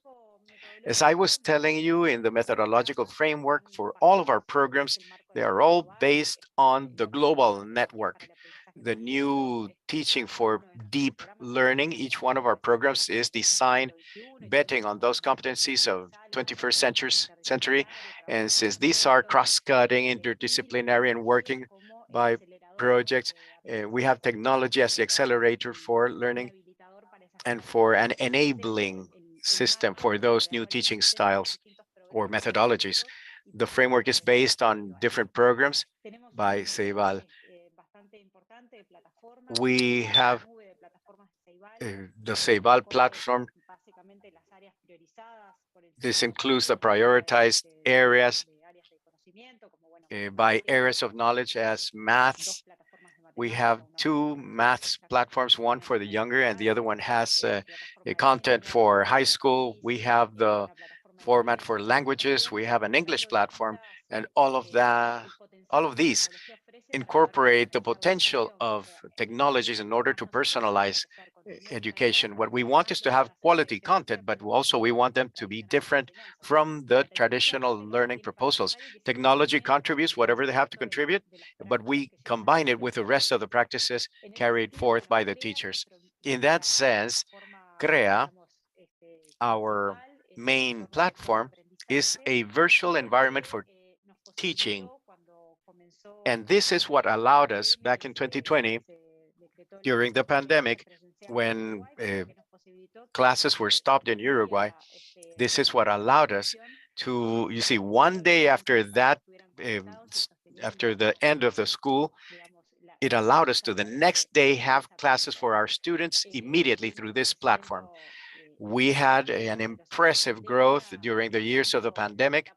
As I was telling you in the methodological framework for all of our programs, they are all based on the global network. The new teaching for deep learning, each one of our programs is designed betting on those competencies of 21st century. And since these are cross-cutting, interdisciplinary, and working by projects, we have technology as the accelerator for learning and for an enabling system for those new teaching styles or methodologies. The framework is based on different programs by Ceibal. We have the Ceibal platform. This includes the prioritized areas by areas of knowledge as maths. We have two maths platforms, one for the younger and the other one has a content for high school. We have the format for languages. We have an English platform, and all of these incorporate the potential of technologies in order to personalize education. What we want is to have quality content, but also we want them to be different from the traditional learning proposals. Technology contributes whatever they have to contribute, but we combine it with the rest of the practices carried forth by the teachers. In that sense, CREA, our main platform, is a virtual environment for teaching. And this is what allowed us back in 2020, during the pandemic, when classes were stopped in Uruguay. This is what allowed us to, you see, one day after that, after the end of the school, it allowed us to the next day have classes for our students immediately through this platform. We had an impressive growth during the years of the pandemic,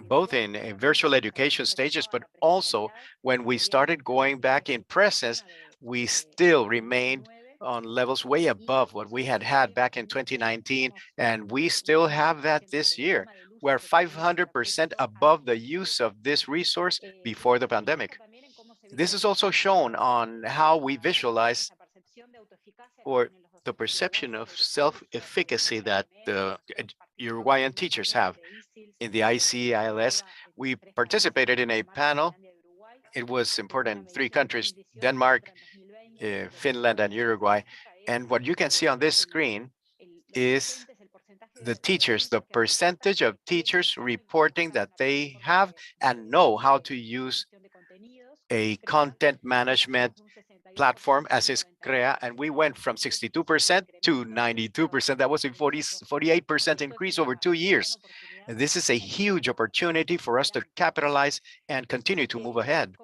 both in virtual education stages, but also when we started going back in presence, we still remained on levels way above what we had back in 2019, and we still have that this year. We're 500% above the use of this resource before the pandemic. This is also shown on how we visualize or the perception of self-efficacy that the Uruguayan teachers have. In the ICILS, we participated in a panel. It was important in three countries, Denmark, Finland, and Uruguay. And what you can see on this screen is the teachers, the percentage of teachers reporting that they have and know how to use a content management platform as is CREA, and we went from 62% to 92%. That was a 48% increase over 2 years. And this is a huge opportunity for us to capitalize and continue to move ahead.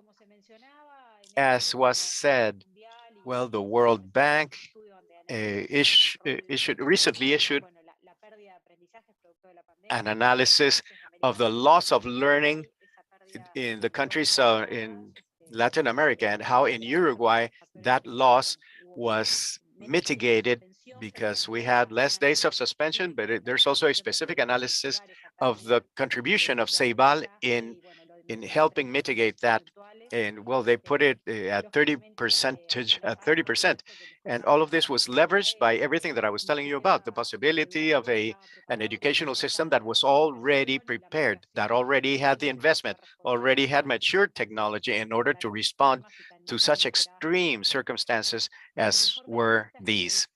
As was said, well, the World Bank recently issued an analysis of the loss of learning in the countries in Latin America and how in Uruguay that loss was mitigated because we had less days of suspension, but there's also a specific analysis of the contribution of Ceibal in helping mitigate that And well, they put it at 30%. And all of this was leveraged by everything that I was telling you about, the possibility of an educational system that was already prepared, that already had the investment, already had mature technology in order to respond to such extreme circumstances as were these.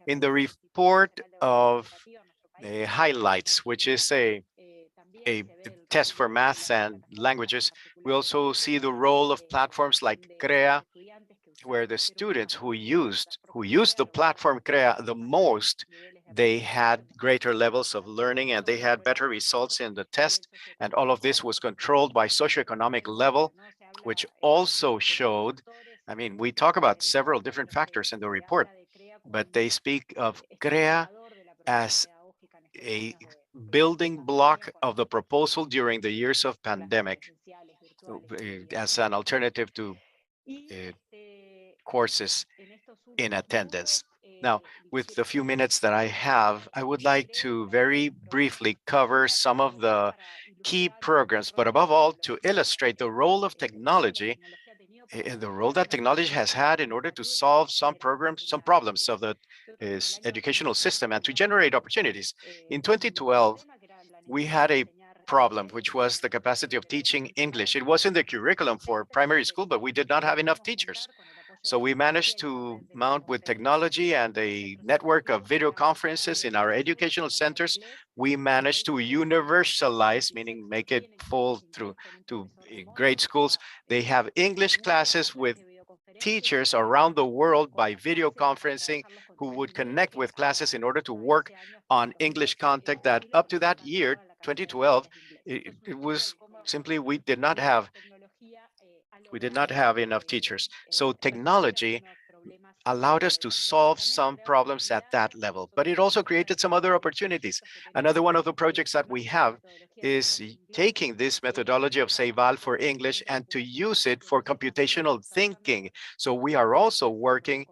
In the report of highlights, which is a test for maths and languages, we also see the role of platforms like CREA, where the students who used the platform CREA the most, they had greater levels of learning and they had better results in the test. And all of this was controlled by socioeconomic level, which also showed, I mean, we talk about several different factors in the report, but they speak of CREA as a building block of the proposal during the years of pandemic, as an alternative to uh, courses in attendance. Now, with the few minutes that I have, I would like to very briefly cover some of the key programs, but above all, to illustrate the role of technology, the role that technology has had in order to solve some programs, some problems of the educational system and to generate opportunities. In 2012, we had a problem, which was the capacity of teaching English. It was in the curriculum for primary school, but we did not have enough teachers. So we managed to mount with technology and a network of video conferences in our educational centers. We managed to universalize, meaning make it full through to grade schools. They have English classes with teachers around the world by video conferencing who would connect with classes in order to work on English content that up to that year, 2012, it was simply we did not have enough teachers. So technology allowed us to solve some problems at that level, but it also created some other opportunities. Another one of the projects that we have is taking this methodology of Ceibal for English and to use it for computational thinking. So we are also working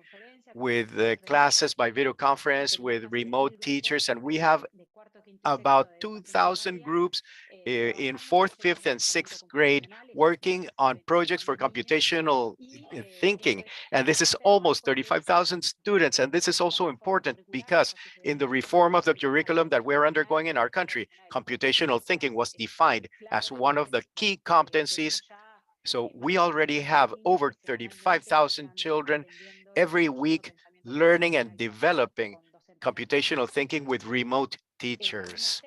with classes by video conference with remote teachers, and we have about 2,000 groups in fourth, fifth, and sixth grade working on projects for computational thinking. And this is almost 35,000 students. And this is also important because in the reform of the curriculum that we're undergoing in our country, computational thinking was defined as one of the key competencies. So we already have over 35,000 children every week learning and developing computational thinking with remote teachers.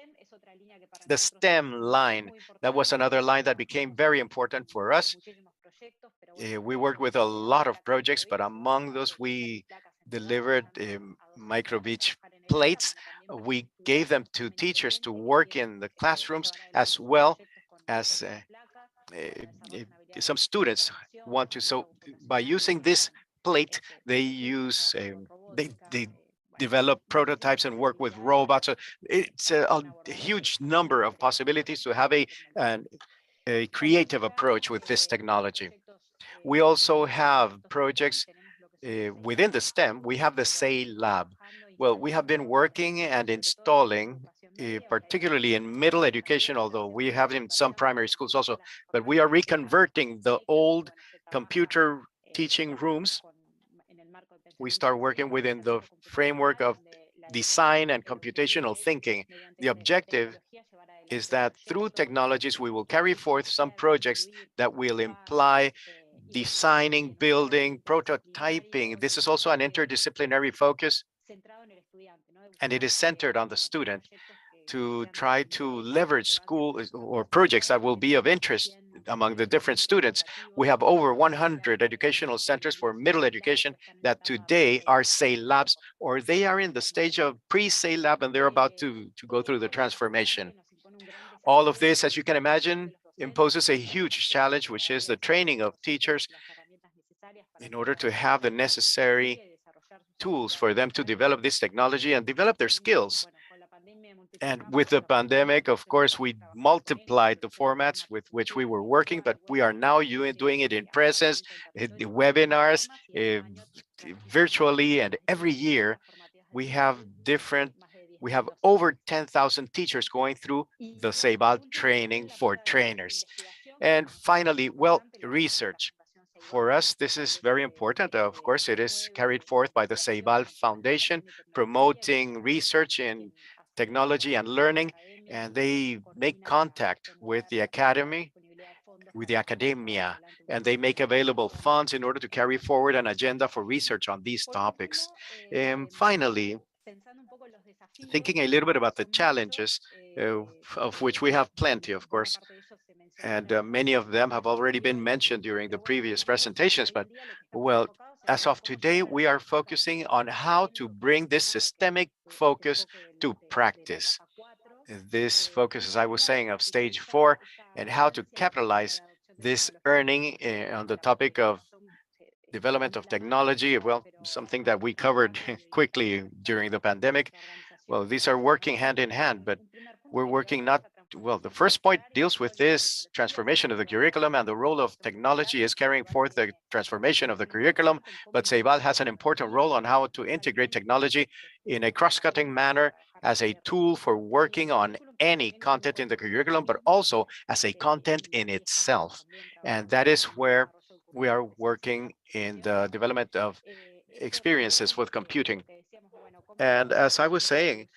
The STEM line, that was another line that became very important for us. We worked with a lot of projects, but among those we delivered microbeach plates. We gave them to teachers to work in the classrooms as well as some students want to. So by using this plate, they use they develop prototypes and work with robots. So it's a huge number of possibilities to have a creative approach with this technology. We also have projects within the STEM. We have the SAY lab. Well, we have been working and installing, particularly in middle education, although we have in some primary schools also, but we are reconverting the old computer teaching rooms. We start working within the framework of design and computational thinking. The objective is that through technologies, we will carry forth some projects that will imply designing, building, prototyping. This is also an interdisciplinary focus, and it is centered on the student to try to leverage school or projects that will be of interest among the different students. We have over 100 educational centers for middle education that today are SAY labs, or they are in the stage of pre-SAY lab and they're about to go through the transformation. All of this, as you can imagine, imposes a huge challenge, which is the training of teachers in order to have the necessary tools for them to develop this technology and develop their skills. And with the pandemic, of course, we multiplied the formats with which we were working, but we are now doing it in presence, the webinars, virtually, and every year we have over 10,000 teachers going through the Ceibal training for trainers. And finally, well, research. For us, this is very important. Of course, it is carried forth by the Ceibal Foundation, promoting research in technology and learning, and they make contact with the academy, with the academia, and they make available funds in order to carry forward an agenda for research on these topics. And finally, thinking a little bit about the challenges, of which we have plenty, of course, and many of them have already been mentioned during the previous presentations. But well, as of today, we are focusing on how to bring this systemic focus to practice. This focus, as I was saying, of stage 4, and how to capitalize this earning on the topic of development of technology. Well, something that we covered quickly during the pandemic. Well, these are working hand in hand, but we're working not, well, the first point deals with this transformation of the curriculum, and the role of technology is carrying forth the transformation of the curriculum. But Ceibal has an important role on how to integrate technology in a cross-cutting manner as a tool for working on any content in the curriculum, but also as a content in itself. And that is where we are working in the development of experiences with computing. And as I was saying,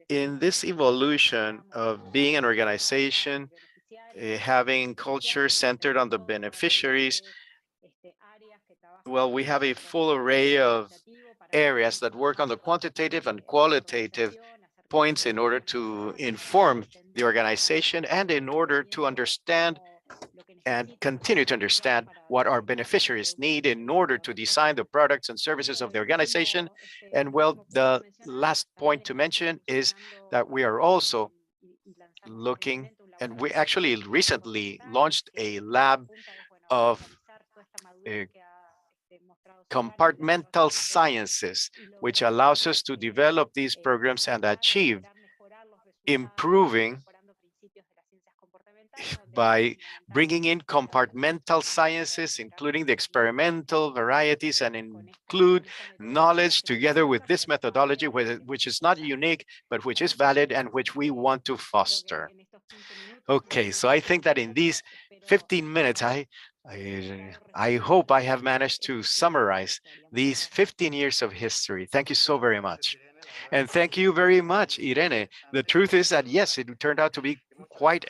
in this evolution of being an organization, having culture centered on the beneficiaries, well, we have a full array of areas that work on the quantitative and qualitative points in order to inform the organization and in order to understand and continue to understand what our beneficiaries need in order to design the products and services of the organization. And well, the last point to mention is that we are also looking, and we actually recently launched a lab of uh, compartmental sciences, which allows us to develop these programs and achieve improving by bringing in compartmental sciences, including the experimental varieties, and include knowledge together with this methodology, which is not unique, but which is valid and which we want to foster. Okay, so I think that in these 15 minutes, I hope I have managed to summarize these 15 years of history. Thank you so very much. And thank you very much, Irene. The truth is that, yes, it turned out to be quite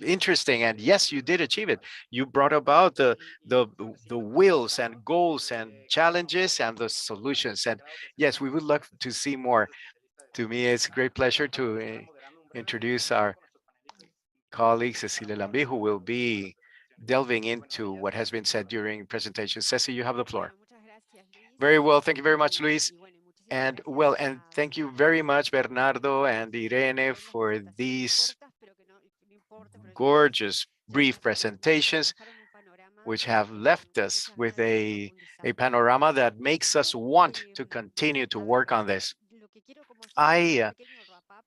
interesting. And yes, you did achieve it. You brought about the wills and goals and challenges and the solutions. And yes, we would love to see more. To me, it's a great pleasure to introduce our colleague, Cecilia Lambi, who will be delving into what has been said during presentation. Ceci, you have the floor. Very well. Thank you very much, Luis. And well, and thank you very much, Bernardo and Irene, for these gorgeous brief presentations, which have left us with a panorama that makes us want to continue to work on this. I, uh,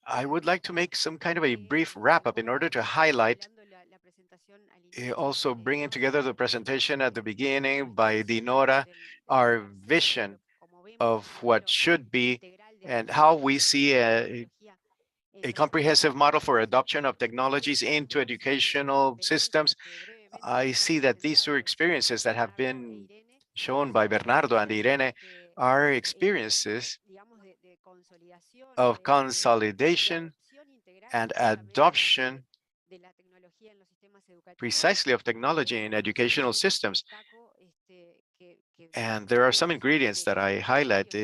I would like to make some kind of a brief wrap up in order to highlight, also bringing together the presentation at the beginning by Dinora, our vision of what should be and how we see a comprehensive model for adoption of technologies into educational systems. I see that these two experiences that have been shown by Bernardo and Irene are experiences of consolidation and adoption precisely of technology in educational systems. And there are some ingredients that I highlight.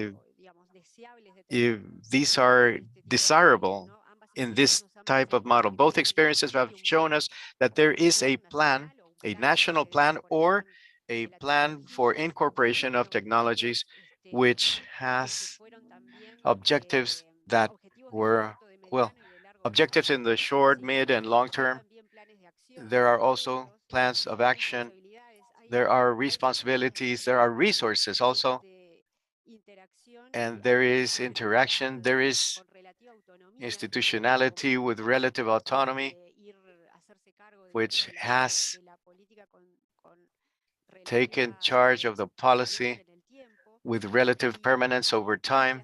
If these are desirable in this type of model. Both experiences have shown us that there is a plan, a national plan, or a plan for incorporation of technologies, which has objectives that were, well, objectives in the short, mid, and long term. There are also plans of action. There are responsibilities. There are resources also. And there is interaction. There is institutionality with relative autonomy, which has taken charge of the policy with relative permanence over time,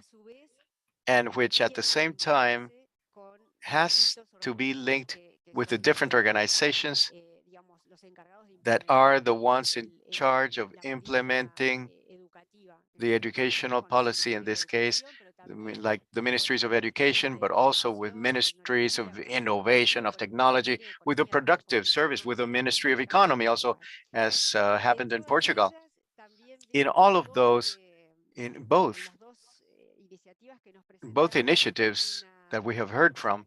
and which at the same time has to be linked with the different organizations that are the ones in charge of implementing the educational policy in this case, like the ministries of education, but also with ministries of innovation, of technology, with a productive service, with a ministry of economy also, as happened in Portugal. In all of those, in both initiatives that we have heard from,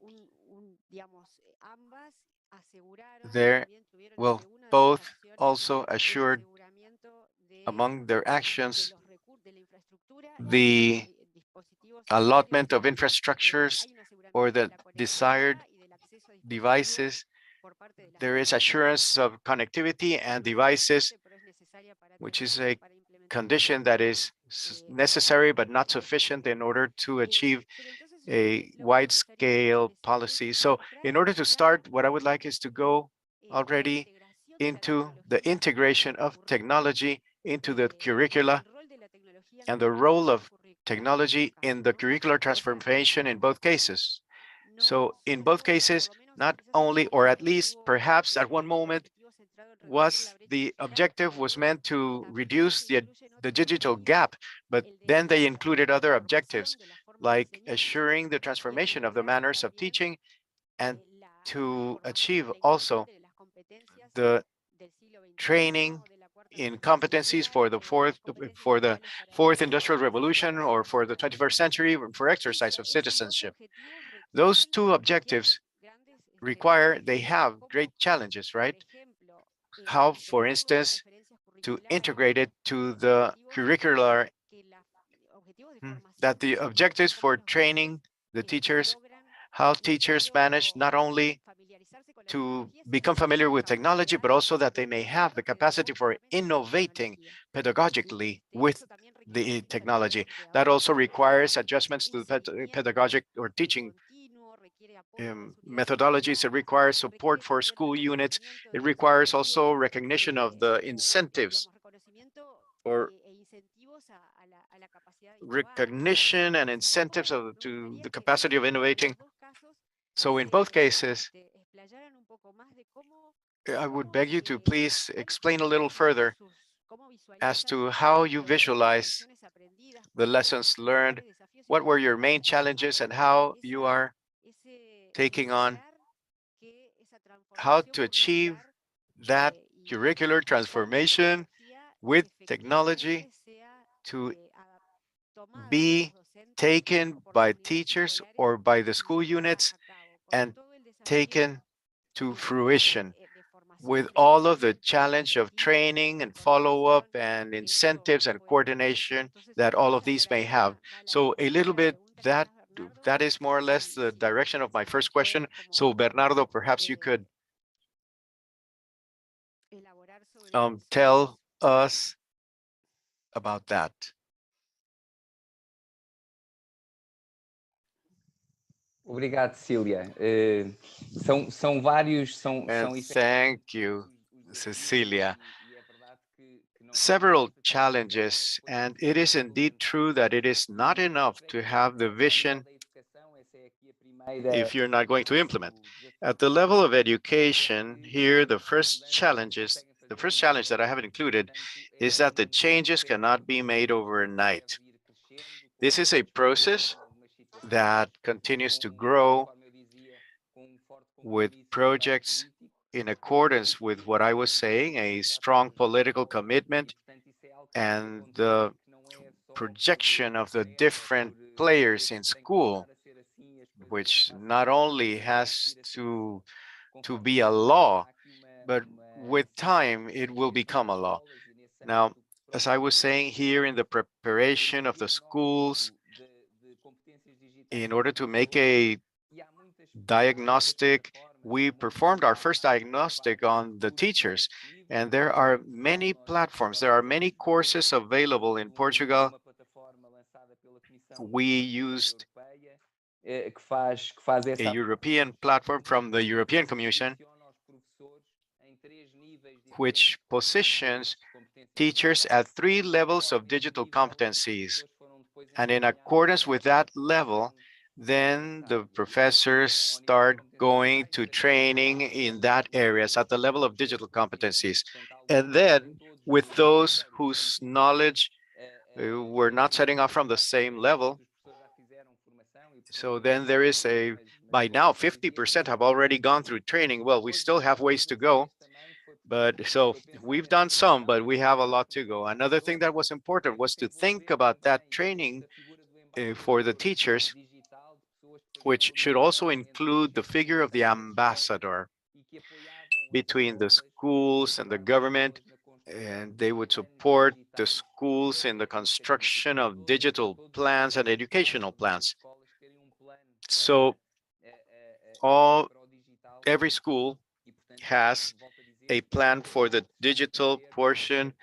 there, well, both also assured among their actions the allotment of infrastructures or the desired devices. There is assurance of connectivity and devices, which is a condition that is necessary but not sufficient in order to achieve a wide-scale policy. So in order to start, what I would like is to go already into the integration of technology into the curricula and the role of technology in the curricular transformation in both cases. So in both cases, not only, or at least perhaps at one moment, was the objective was meant to reduce the digital gap, but then they included other objectives, like assuring the transformation of the manners of teaching and to achieve also the training in competencies for the fourth industrial revolution or for the 21st century for exercise of citizenship. Those two objectives they have great challenges, right? How, for instance, to integrate it to the curricular, that the objectives for training the teachers, how teachers manage not only to become familiar with technology, but also that they may have the capacity for innovating pedagogically with the technology. That also requires adjustments to the pedagogic or teaching methodologies. It requires support for school units. It requires also recognition of the incentives or recognition and incentives to the capacity of innovating. So in both cases, I would beg you to please explain a little further as to how you visualize the lessons learned, what were your main challenges, and how you are taking on how to achieve that curricular transformation with technology to be taken by teachers or by the school units and taken to fruition with all of the challenge of training and follow-up and incentives and coordination that all of these may have. So a little bit that is more or less the direction of my first question. So Bernardo, perhaps you could tell us about that. Obrigado, Cecília. São vários, And thank you, Cecilia. Several challenges, and it is indeed true that it is not enough to have the vision if you're not going to implement. At the level of education, here the first challenge that I haven't included is that the changes cannot be made overnight. This is a process that continues to grow with projects in accordance with what I was saying, a strong political commitment and the projection of the different players in school, which not only has to be a law, but with time it will become a law. Now, as I was saying here in the preparation of the schools, in order to make a diagnostic, we performed our first diagnostic on the teachers, and there are many platforms, there are many courses available in Portugal. We used a European platform from the European Commission, which positions teachers at 3 levels of digital competencies. And in accordance with that level, then the professors start going to training in that areas at the level of digital competencies. And then with those whose knowledge were not setting off from the same level, so then there is a, by now 50% have already gone through training. Well, we still have ways to go, but so we've done some, but we have a lot to go. Another thing that was important was to think about that training for the teachers, which should also include the figure of the ambassador between the schools and the government, and they would support the schools in the construction of digital plans and educational plans. So all every school has a plan for the digital portion.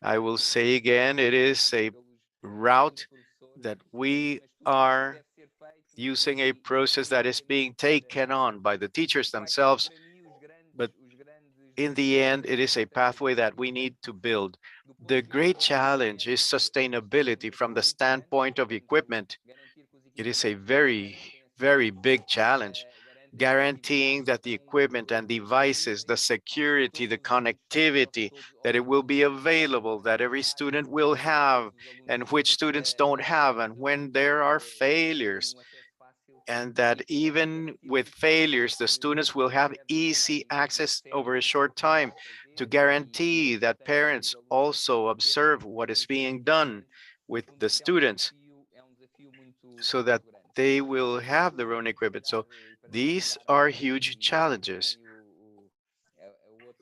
I will say again, it is a route that we are using, a process that is being taken on by the teachers themselves, but in the end, it is a pathway that we need to build. The great challenge is sustainability from the standpoint of equipment. It is a very, very big challenge, guaranteeing that the equipment and devices, the security, the connectivity, that it will be available, that every student will have, and which students don't have, and when there are failures, and that even with failures, the students will have easy access over a short time, to guarantee that parents also observe what is being done with the students so that they will have their own equipment. So these are huge challenges.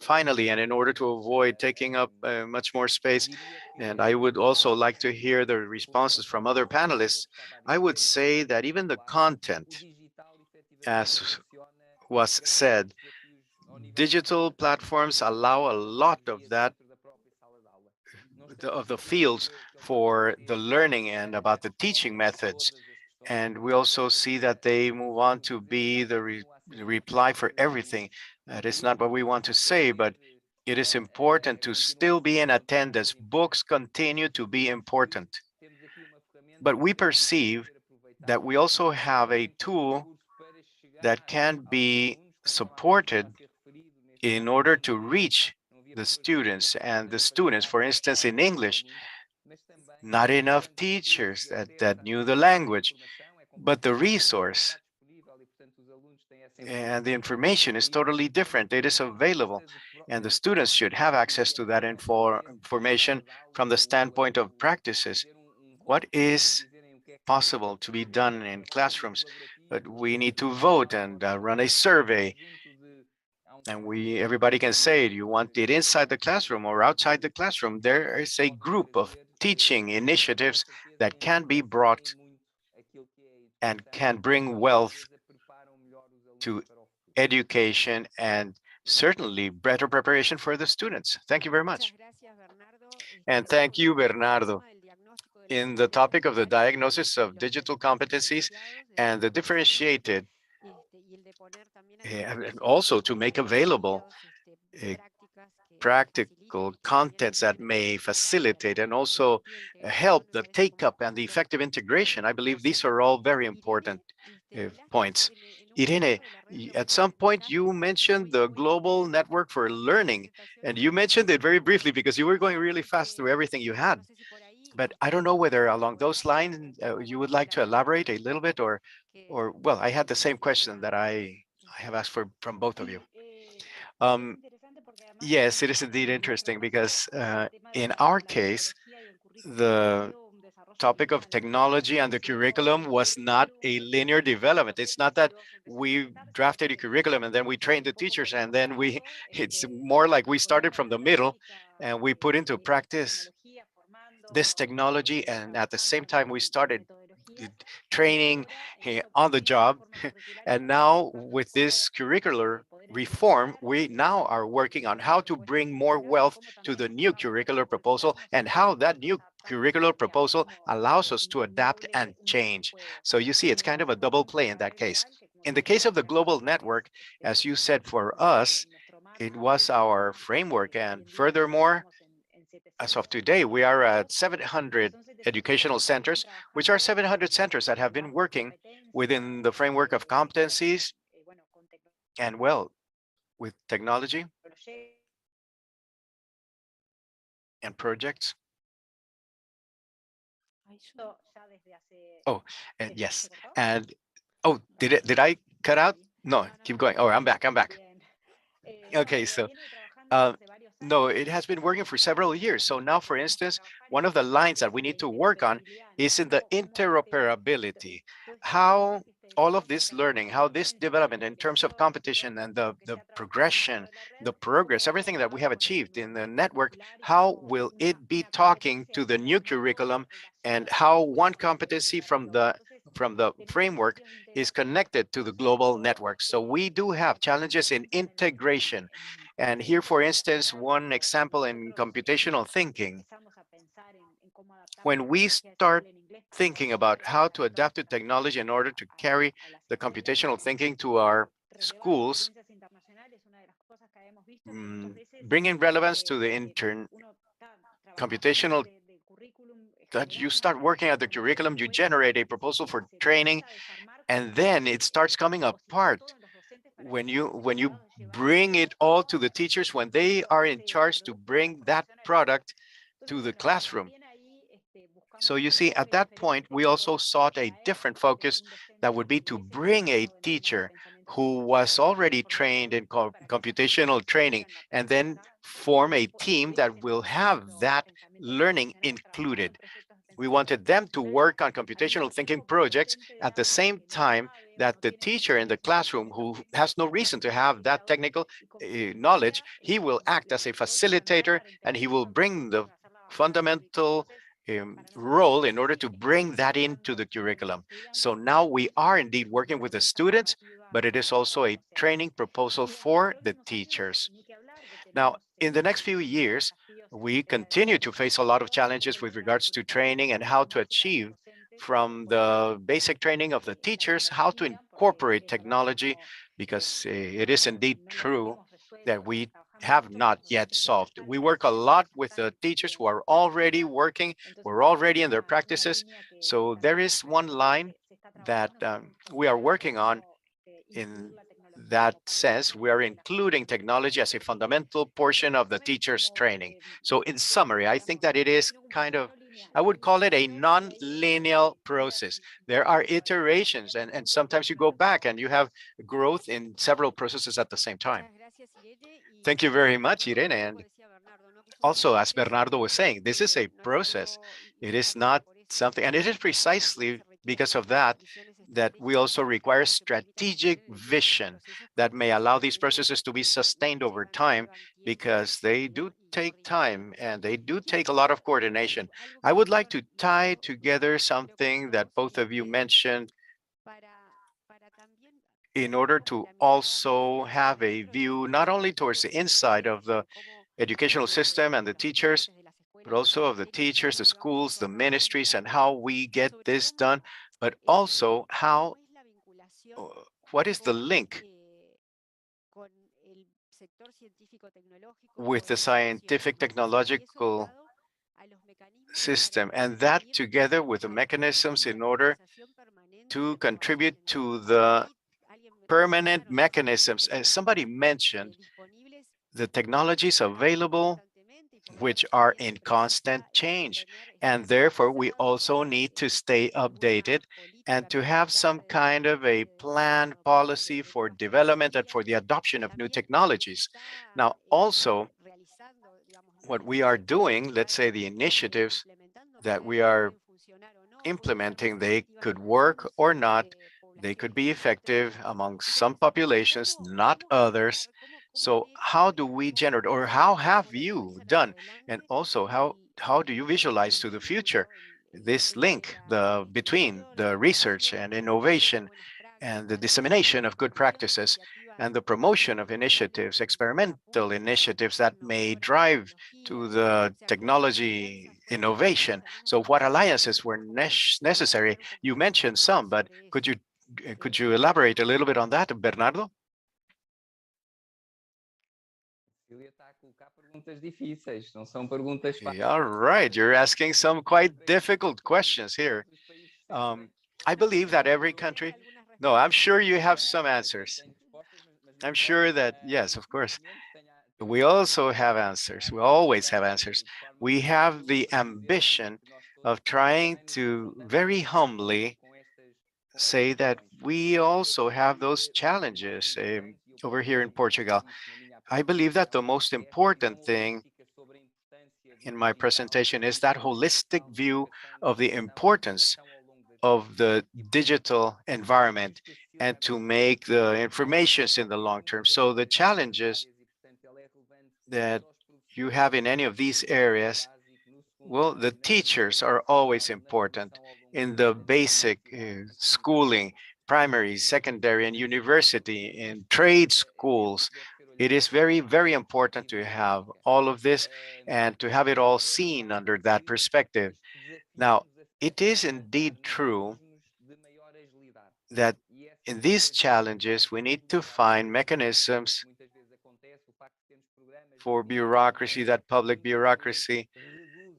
Finally, and in order to avoid taking up much more space, and I would also like to hear the responses from other panelists, I would say that even the content, as was said, digital platforms allow a lot of that, of the fields for the learning and about the teaching methods. And we also see that they move on to be the reply for everything. That is not what we want to say, but it is important to still be in attendance. Books continue to be important. But we perceive that we also have a tool that can be supported in order to reach the students. And the students, for instance, in English, not enough teachers that knew the language, but the resource and the information is totally different. It is available, and the students should have access to that information from the standpoint of practices. What is possible to be done in classrooms? But we need to vote and run a survey, and everybody can say, do you want it inside the classroom or outside the classroom? There is a group of teaching initiatives that can be brought and can bring wealth to education and certainly better preparation for the students. Thank you very much. And thank you, Bernardo. In the topic of the diagnosis of digital competencies and the differentiated, and also to make available uh, practical contents that may facilitate and also help the take-up and the effective integration. I believe these are all very important points. Irene, at some point you mentioned the global network for learning, and you mentioned it very briefly because you were going really fast through everything you had. But I don't know whether along those lines you would like to elaborate a little bit, or well, I had the same question that I have asked for from both of you. Um, yes, it is indeed interesting because in our case, the topic of technology and the curriculum was not a linear development. It's not that we drafted a curriculum and then we trained the teachers and then it's more like we started from the middle and we put into practice this technology, and at the same time we started training on the job. And now with this curricular reform, we now are working on how to bring more wealth to the new curricular proposal and how that new curricular proposal allows us to adapt and change. So you see, it's kind of a double play in that case. In the case of the global network, as you said, for us, it was our framework. And furthermore, As of today, we are at 700 educational centers, which are 700 centers that have been working within the framework of competencies and, well, with technology and projects. Oh, and yes. And oh, did I cut out? No, keep going. Oh, I'm back. I'm back. Okay, so uh, no, it has been working for several years. So now, for instance, one of the lines that we need to work on is in the interoperability. How all of this learning, how this development in terms of competition and the progression, the progress, everything that we have achieved in the network, how will it be talking to the new curriculum, and how one competency from the framework is connected to the global network. So we do have challenges in integration. And here, for instance, one example in computational thinking, when we start thinking about how to adapt to technology in order to carry the computational thinking to our schools, bringing relevance to the intern computational, that you start working at the curriculum, you generate a proposal for training, and then it starts coming apart when you bring it all to the teachers, when they are in charge to bring that product to the classroom. So you see, at that point, we also sought a different focus that would be to bring a teacher who was already trained in computational training and then form a team that will have that learning included. We wanted them to work on computational thinking projects at the same time that the teacher in the classroom, who has no reason to have that technical knowledge, he will act as a facilitator, and he will bring the fundamental role in order to bring that into the curriculum. So now we are indeed working with the students, but it is also a training proposal for the teachers. Now, in the next few years, we continue to face a lot of challenges with regards to training and how to achieve from the basic training of the teachers, how to incorporate technology, because it is indeed true that we have not yet solved. We work a lot with the teachers who are already working, who are already in their practices. So there is one line that we are working on. In that sense, we are including technology as a fundamental portion of the teacher's training. So in summary, I think that it is kind of, I would call it a non-linear process. There are iterations, and sometimes you go back and you have growth in several processes at the same time. Thank you very much, Irene. And also, as Bernardo was saying, this is a process. It is not something, and it is precisely because of that that we also require strategic vision that may allow these processes to be sustained over time, because they do take time and they do take a lot of coordination. I would like to tie together something that both of you mentioned in order to also have a view not only towards the inside of the educational system and the teachers, but also of the teachers, the schools, the ministries, and how we get this done, but also how, uh, what is the link with the scientific technological system, and that together with the mechanisms in order to contribute to the permanent mechanisms. As somebody mentioned, the technologies available which are in constant change. And therefore, we also need to stay updated and to have some kind of a planned policy for development and for the adoption of new technologies. Now, also, what we are doing, let's say the initiatives that we are implementing, they could work or not. They could be effective among some populations, not others. So how do we generate, or how have you done? And also, how do you visualize to the future this link between the research and innovation and the dissemination of good practices and the promotion of initiatives, experimental initiatives that may drive to the technology innovation? So what alliances were necessary? You mentioned some, but could you elaborate a little bit on that, Bernardo? perguntas difíceis, não são perguntas fáceis. All right, you're asking some quite difficult questions here. Um, I believe that every country, no, I'm sure you have some answers. I'm sure that, yes, of course, we also have answers. We always have answers. We have the ambition of trying to very humbly say that we also have those challenges over here in Portugal. I believe that the most important thing in my presentation is that holistic view of the importance of the digital environment and to make the informations in the long term. So the challenges that you have in any of these areas, well, the teachers are always important in the basic schooling, primary, secondary, and university, in trade schools. It is very, very important to have all of this and to have it all seen under that perspective. Now, it is indeed true that in these challenges, we need to find mechanisms for bureaucracy, that public bureaucracy,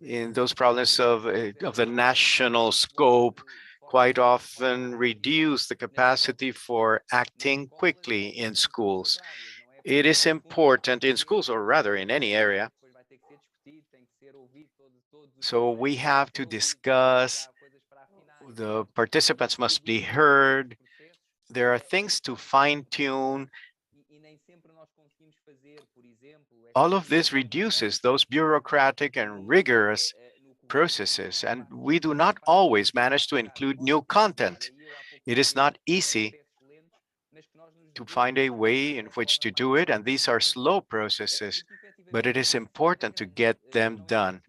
in those problems of the national scope, quite often reduce the capacity for acting quickly in schools. It is important in schools, or rather in any area. So we have to discuss, the participants must be heard. There are things to fine tune. All of this reduces those bureaucratic and rigorous processes, and we do not always manage to include new content. It is not easy to find a way in which to do it, and these are slow processes, but it is important to get them done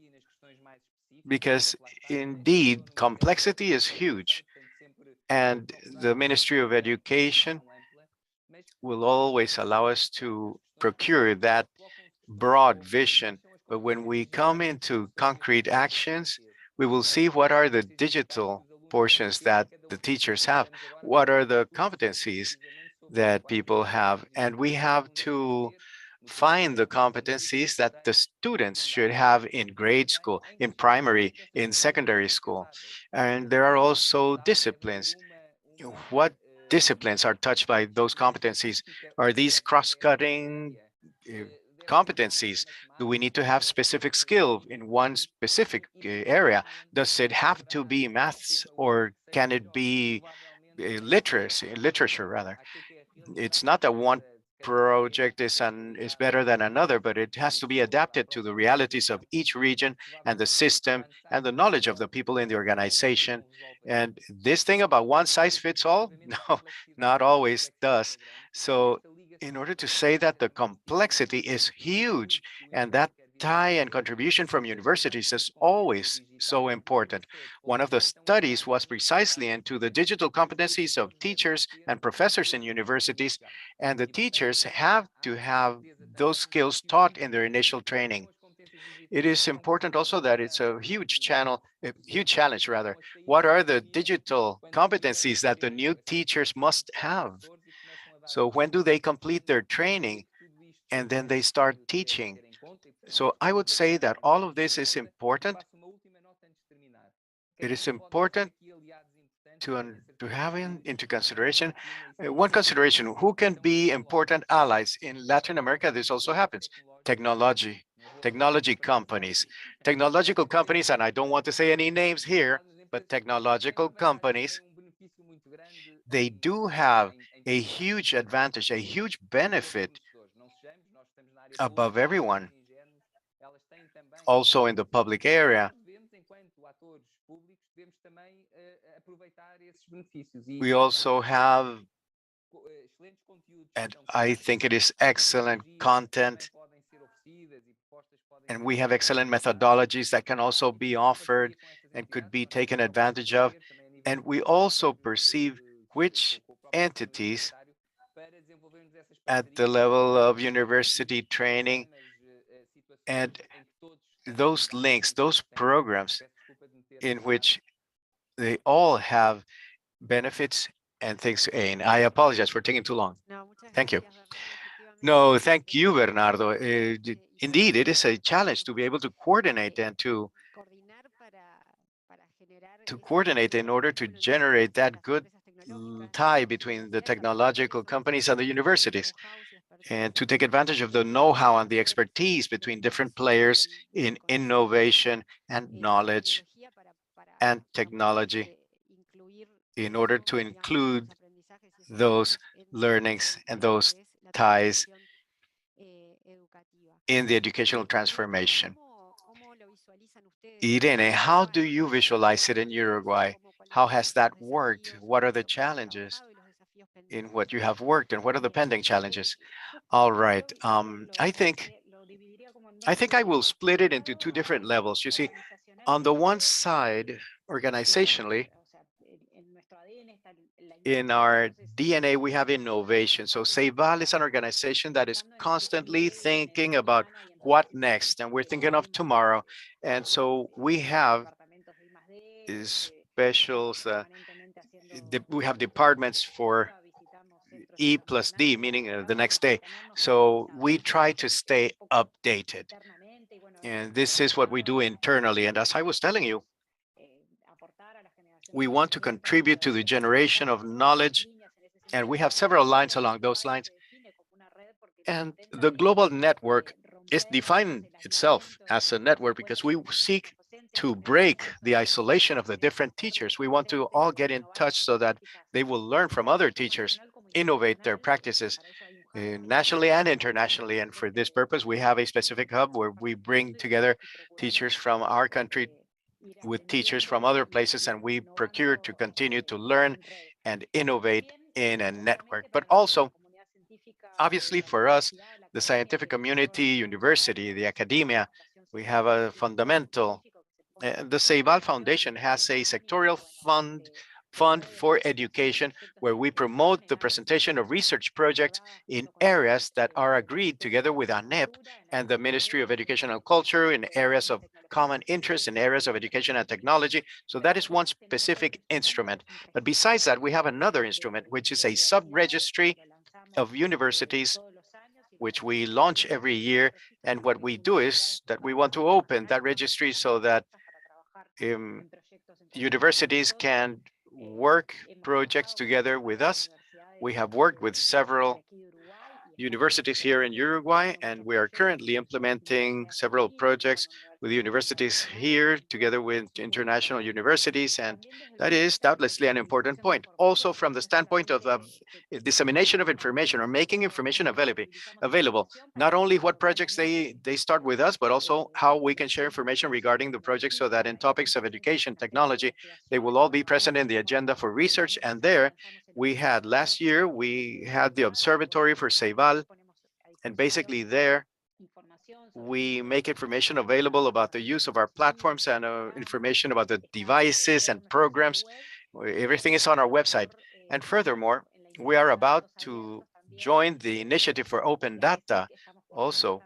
because indeed complexity is huge, and the Ministry of Education will always allow us to procure that broad vision. But when we come into concrete actions, we will see what are the digital portions that the teachers have, what are the competencies that people have, and we have to find the competencies that the students should have in grade school, in primary, in secondary school. And there are also disciplines. What disciplines are touched by those competencies? Are these cross-cutting competencies? Do we need to have specific skill in one specific area? Does it have to be maths, or can it be literature rather? It's not that one project is better than another, but it has to be adapted to the realities of each region and the system and the knowledge of the people in the organization. And this thing about one size fits all, no, not always does. So in order to say that the complexity is huge and that tie and contribution from universities is always so important. One of the studies was precisely into the digital competencies of teachers and professors in universities, and the teachers have to have those skills taught in their initial training. It is important also that it's a huge challenge rather. What are the digital competencies that the new teachers must have? So when do they complete their training and then they start teaching? So I would say that all of this is important. It is important to have into consideration one consideration: who can be important allies in Latin America? This also happens. Technology companies, technological companies, and I don't want to say any names here, but technological companies, they do have a huge advantage, a huge benefit above everyone. Also in the public area, we also have, and I think it is excellent content, and we have excellent methodologies that can also be offered and could be taken advantage of. And we also perceive which entities at the level of university training and those links, those programs in which they all have benefits and things to gain. I apologize for taking too long. No, muchas Thank you. gracias, Bernardo. Efectivamente, No, thank you, Bernardo. Indeed, it is a challenge to be able to coordinate and to coordinate in order to generate that good tie between the technological companies and the universities, and to take advantage of the know-how and the expertise between different players in innovation and knowledge and technology in order to include those learnings and those ties in the educational transformation. Irene, how do you visualize it in Uruguay? How has that worked? What are the challenges in what you have worked, and what are the pending challenges? All right. I think I will split it into two different levels. You see, on the one side, organizationally, in our DNA, we have innovation. So Ceibal is an organization that is constantly thinking about what next, and we're thinking of tomorrow. And so we have specials, we have departments for E plus D, meaning the next day. So we try to stay updated. And this is what we do internally. And as I was telling you, we want to contribute to the generation of knowledge, and we have several lines along those lines. And the global network is defined itself as a network because we seek to break the isolation of the different teachers. We want to all get in touch so that they will learn from other teachers, innovate their practices nationally and internationally. And for this purpose, we have a specific hub where we bring together teachers from our country with teachers from other places, and we procure to continue to learn and innovate in a network. But also, obviously for us, the scientific community, university, the academia, we have a fundamental. The Ceibal Foundation has a sectorial fund for education where we promote the presentation of research projects in areas that are agreed together with ANEP and the Ministry of Education and Culture in areas of common interest in areas of education and technology. So that is one specific instrument. But besides that, we have another instrument, which is a sub-registry of universities, which we launch every year. And what we do is that we want to open that registry so that um, universities can work projects together with us. We have worked with several universities here in Uruguay, and we are currently implementing several projects with universities here together with international universities, and that is doubtlessly an important point. Also, from the standpoint of dissemination of information or making information available, not only what projects they start with us, but also how we can share information regarding the projects so that in topics of education, technology, they will all be present in the agenda for research. And there, last year, we had the Observatory for Ceibal, and basically there, we make information available about the use of our platforms and information about the devices and programs. Everything is on our website. And furthermore, we are about to join the initiative for open data also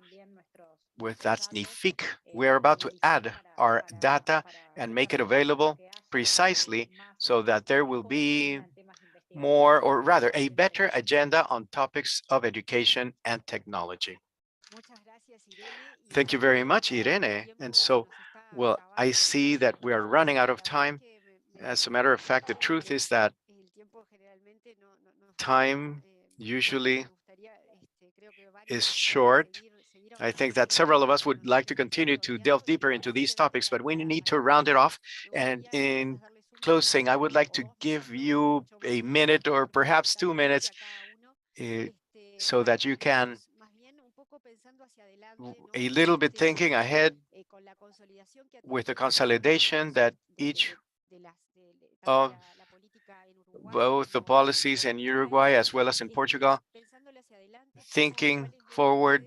with that SNIFIC. We are about to add our data and make it available precisely so that there will be more, or rather a better agenda on topics of education and technology. Thank you very much, Irene. And so, well, I see that we are running out of time. As a matter of fact, the truth is that time usually is short. I think that several of us would like to continue to delve deeper into these topics, but we need to round it off. And in closing, I would like to give you a minute or perhaps 2 minutes uh, so that you can a little bit thinking ahead with the consolidation that each of both the policies in Uruguay as well as in Portugal, thinking forward,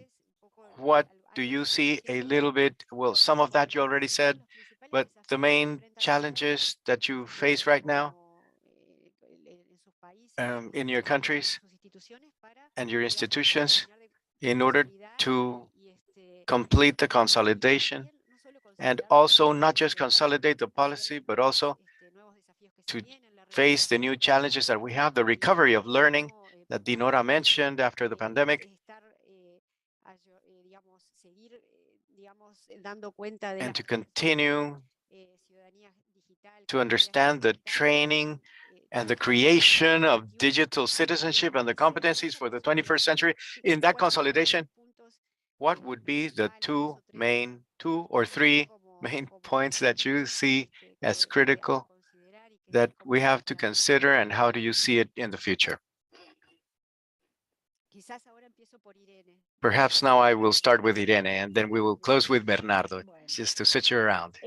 what do you see a little bit? Well, some of that you already said, but the main challenges that you face right now in your countries and your institutions in order to complete the consolidation, and also not just consolidate the policy, but also to face the new challenges that we have, the recovery of learning that Dinora mentioned after the pandemic, and to continue to understand the training and the creation of digital citizenship and the competencies for the 21st century. In that consolidation, what would be the two or three main points that you see as critical that we have to consider, and how do you see it in the future? Perhaps now I will start with Irene, and then we will close with Bernardo, just to sit you around.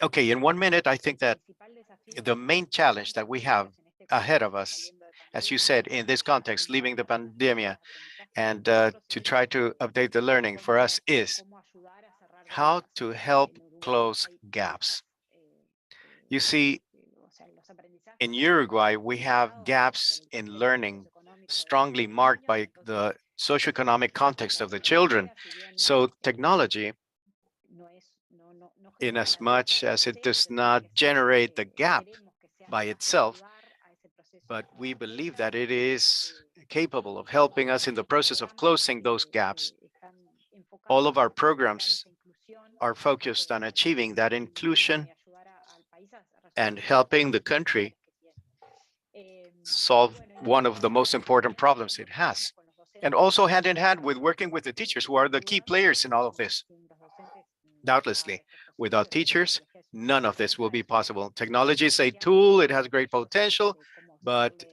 Okay, in 1 minute, I think that the main challenge that we have ahead of us, as you said, in this context, leaving the pandemic, and to try to update the learning for us is how to help close gaps. You see, in Uruguay, we have gaps in learning strongly marked by the socioeconomic context of the children. So technology, in as much as it does not generate the gap by itself, but we believe that it is capable of helping us in the process of closing those gaps. All of our programs are focused on achieving that inclusion and helping the country solve one of the most important problems it has. And also hand in hand with working with the teachers, who are the key players in all of this. Doubtlessly, without teachers, none of this will be possible. Technology is a tool, it has great potential, but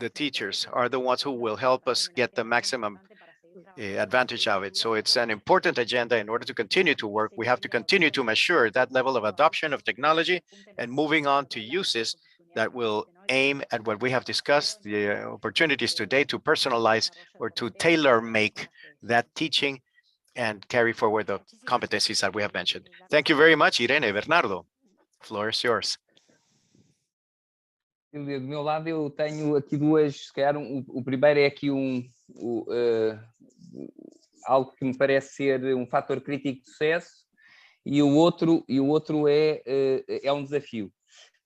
the teachers are the ones who will help us get the maximum advantage of it. So it's an important agenda. In order to continue to work, we have to continue to measure that level of adoption of technology and moving on to uses that will aim at what we have discussed, the opportunities today to personalize or to tailor make that teaching and carry forward the competencies that we have mentioned. Thank you very much, Irene. Bernardo, floor is yours. Do meu lado, eu tenho aqui duas, se calhar, o primeiro é aqui algo que me parece ser um fator crítico de sucesso, e o outro é um desafio.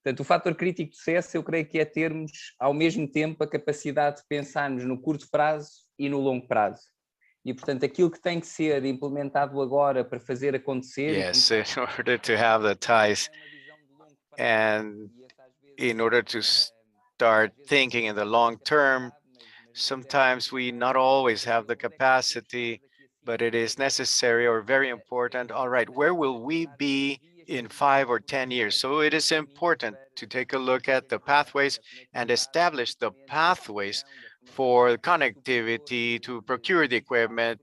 Portanto, o fator crítico de sucesso, eu creio que é termos, ao mesmo tempo, a capacidade de pensarmos no curto prazo e no longo prazo. E, portanto, aquilo que tem que ser implementado agora para fazer acontecer... Yes, in order to have the ties and in order to start thinking in the long term, sometimes we not always have the capacity, but it is necessary or very important. All right, where will we be in 5 or 10 years? So it is important to take a look at the pathways and establish the pathways for connectivity, to procure the equipment,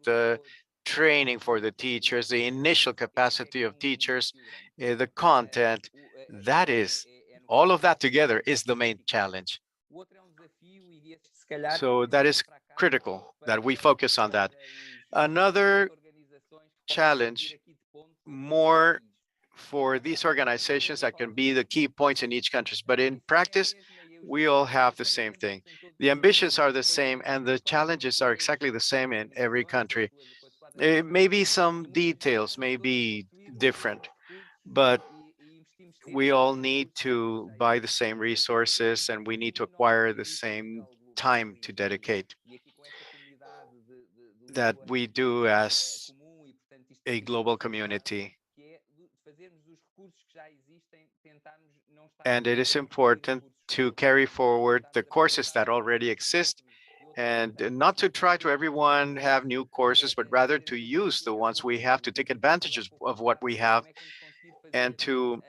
training for the teachers, the initial capacity of teachers, the content. That is, all of that together is the main challenge. So that is critical that we focus on that. Another challenge, more for these organizations that can be the key points in each country, but in practice, we all have the same thing. The ambitions are the same and the challenges are exactly the same in every country. Maybe some details may be different, but we all need to buy the same resources and we need to acquire the same time to dedicate that we do as a global community. And it is important to carry forward the courses that already exist and not to try to everyone have new courses, but rather to use the ones we have, to take advantages of what we have and to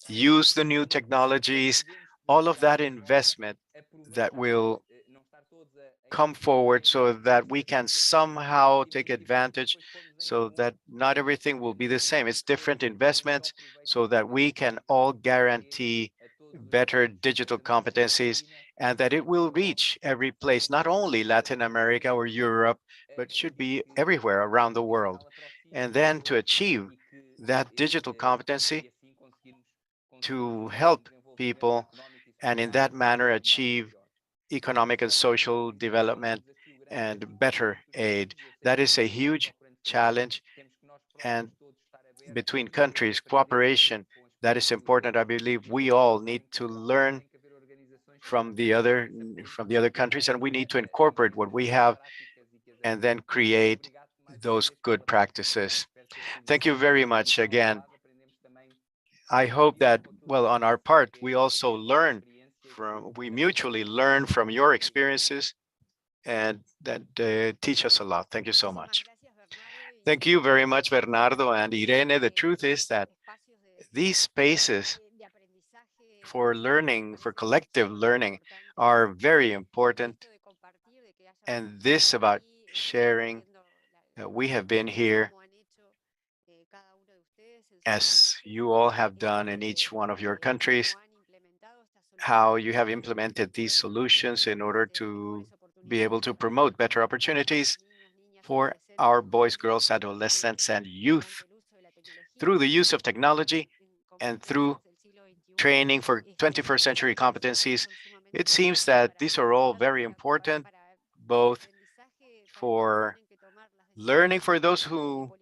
use the new technologies, all of that investment that will come forward so that we can somehow take advantage so that not everything will be the same. It's different investments so that we can all guarantee better digital competencies and that it will reach every place, not only Latin America or Europe, but it should be everywhere around the world. And then to achieve that digital competency, to help people and in that manner achieve economic and social development and better aid. That is a huge challenge. And between countries, cooperation, that is important. I believe we all need to learn from the other countries, and we need to incorporate what we have and then create those good practices. Thank you very much again. I hope that, well, on our part, we also we mutually learn from your experiences and that teach us a lot. Thank you so much. Thank you very much, Bernardo and Irene. The truth is that these spaces for learning, for collective learning, are very important. And this about sharing, we have been here as you all have done in each one of your countries, how you have implemented these solutions in order to be able to promote better opportunities for our boys, girls, adolescents, and youth through the use of technology and through training for 21st century competencies. It seems that these are all very important, both for learning for those who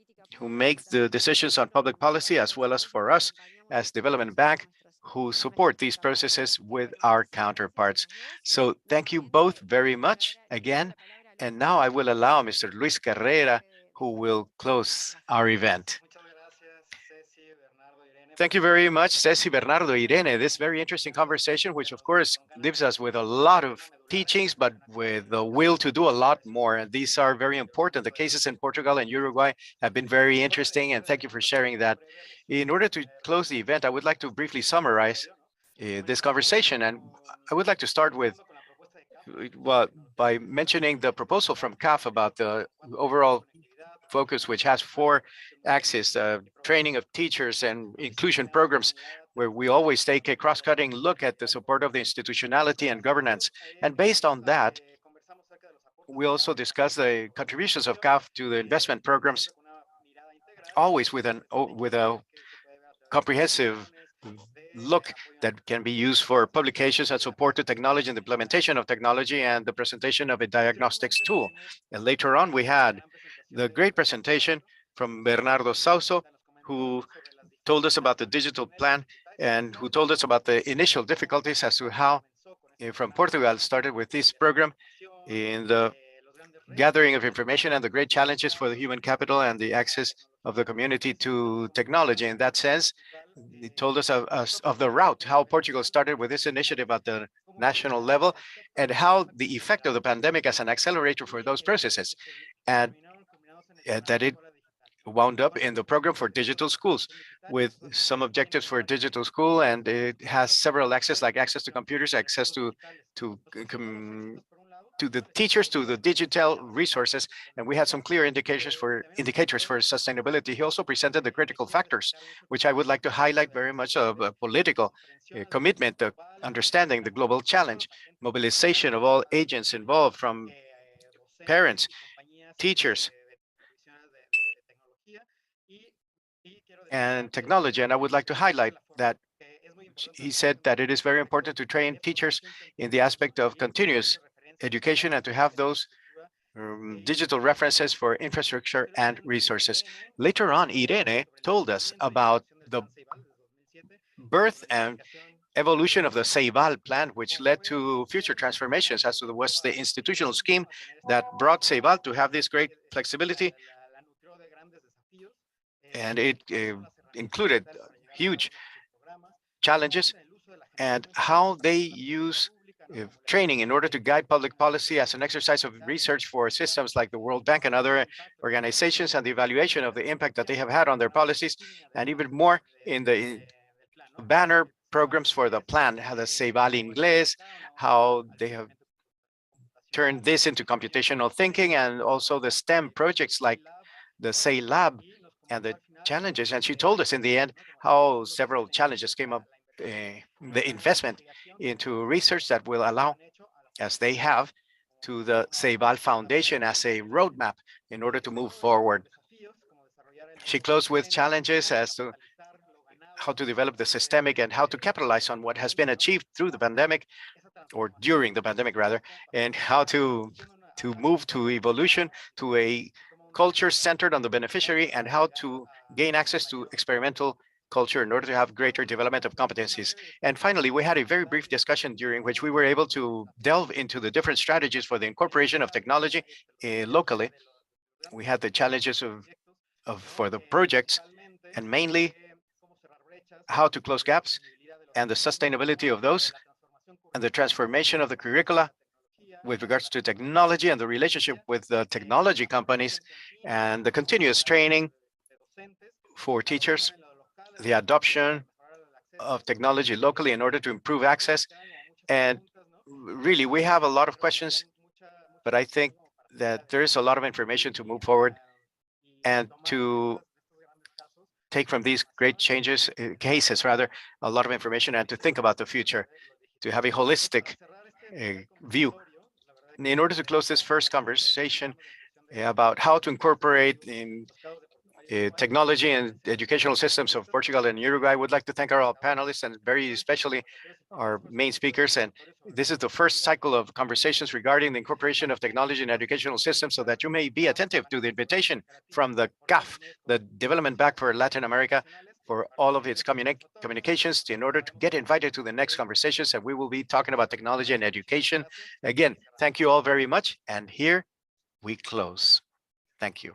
make the decisions on public policy, as well as for us as Development Bank, who support these processes with our counterparts. So thank you both very much again. And now I will allow Mr. Luis Carrera, who will close our event. Thank you very much, Ceci, Bernardo, Irene. This very interesting conversation, which of course leaves us with a lot of teachings, but with the will to do a lot more. And these are very important. The cases in Portugal and Uruguay have been very interesting, and thank you for sharing that. In order to close the event, I would like to briefly summarize this conversation. And I would like to start with, well, by mentioning the proposal from CAF about the overall focus, which has four axes, training of teachers and inclusion programs, where we always take a cross-cutting look at the support of the institutionality and governance. And based on that, we also discuss the contributions of CAF to the investment programs, always with a comprehensive look that can be used for publications that support the technology and the implementation of technology and the presentation of a diagnostics tool. And later on, we had the great presentation from Bernardo Sauso, who told us about the digital plan and who told us about the initial difficulties as to how from Portugal started with this program in the gathering of information and the great challenges for the human capital and the access of the community to technology. In that sense, he told us of the route, how Portugal started with this initiative at the national level and how the effect of the pandemic as an accelerator for those processes, and that it wound up in the program for digital schools with some objectives for digital school, and it has several access, like access to computers, access to the teachers, to the digital resources, and we had some clear indicators for sustainability. He also presented the critical factors, which I would like to highlight very much of a political commitment, the understanding the global challenge, mobilization of all agents involved, from parents, teachers, and technology. And I would like to highlight that he said that it is very important to train teachers in the aspect of continuous education and to have those digital references for infrastructure and resources. Later on, Irene told us about the birth and evolution of the Ceibal plan, which led to future transformations as to was the institutional scheme that brought Ceibal to have this great flexibility. And it included huge challenges and how they use training in order to guide public policy as an exercise of research for systems like the World Bank and other organizations, and the evaluation of the impact that they have had on their policies, and even more in the banner programs for the plan, how the Ceibal Inglés, how they have turned this into computational thinking, and also the STEM projects like the Say Lab and the challenges. And she told us in the end how several challenges came up, the investment into research that will allow, as they have, to the Ceibal Foundation as a roadmap in order to move forward. She closed with challenges as to how to develop the systemic and how to capitalize on what has been achieved through the pandemic, or during the pandemic rather, and how to move to evolution to a culture centered on the beneficiary, and how to gain access to experimental culture in order to have greater development of competencies. And finally, we had a very brief discussion during which we were able to delve into the different strategies for the incorporation of technology locally. We had the challenges for the projects, and mainly how to close gaps and the sustainability of those, and the transformation of the curricula with regards to technology and the relationship with the technology companies, and the continuous training for teachers, the adoption of technology locally in order to improve access. And really, we have a lot of questions, but I think that there is a lot of information to move forward and to take from these great cases rather, a lot of information, and to think about the future, to have a holistic view. In order to close this first conversation about how to incorporate in technology and educational systems of Portugal and Uruguay, I would like to thank our panelists and very especially our main speakers. And this is the first cycle of conversations regarding the incorporation of technology in educational systems, so that you may be attentive to the invitation from the CAF, the Development Bank for Latin America, for all of its communications in order to get invited to the next conversations. And we will be talking about technology and education. Again, thank you all very much. And here we close. Thank you.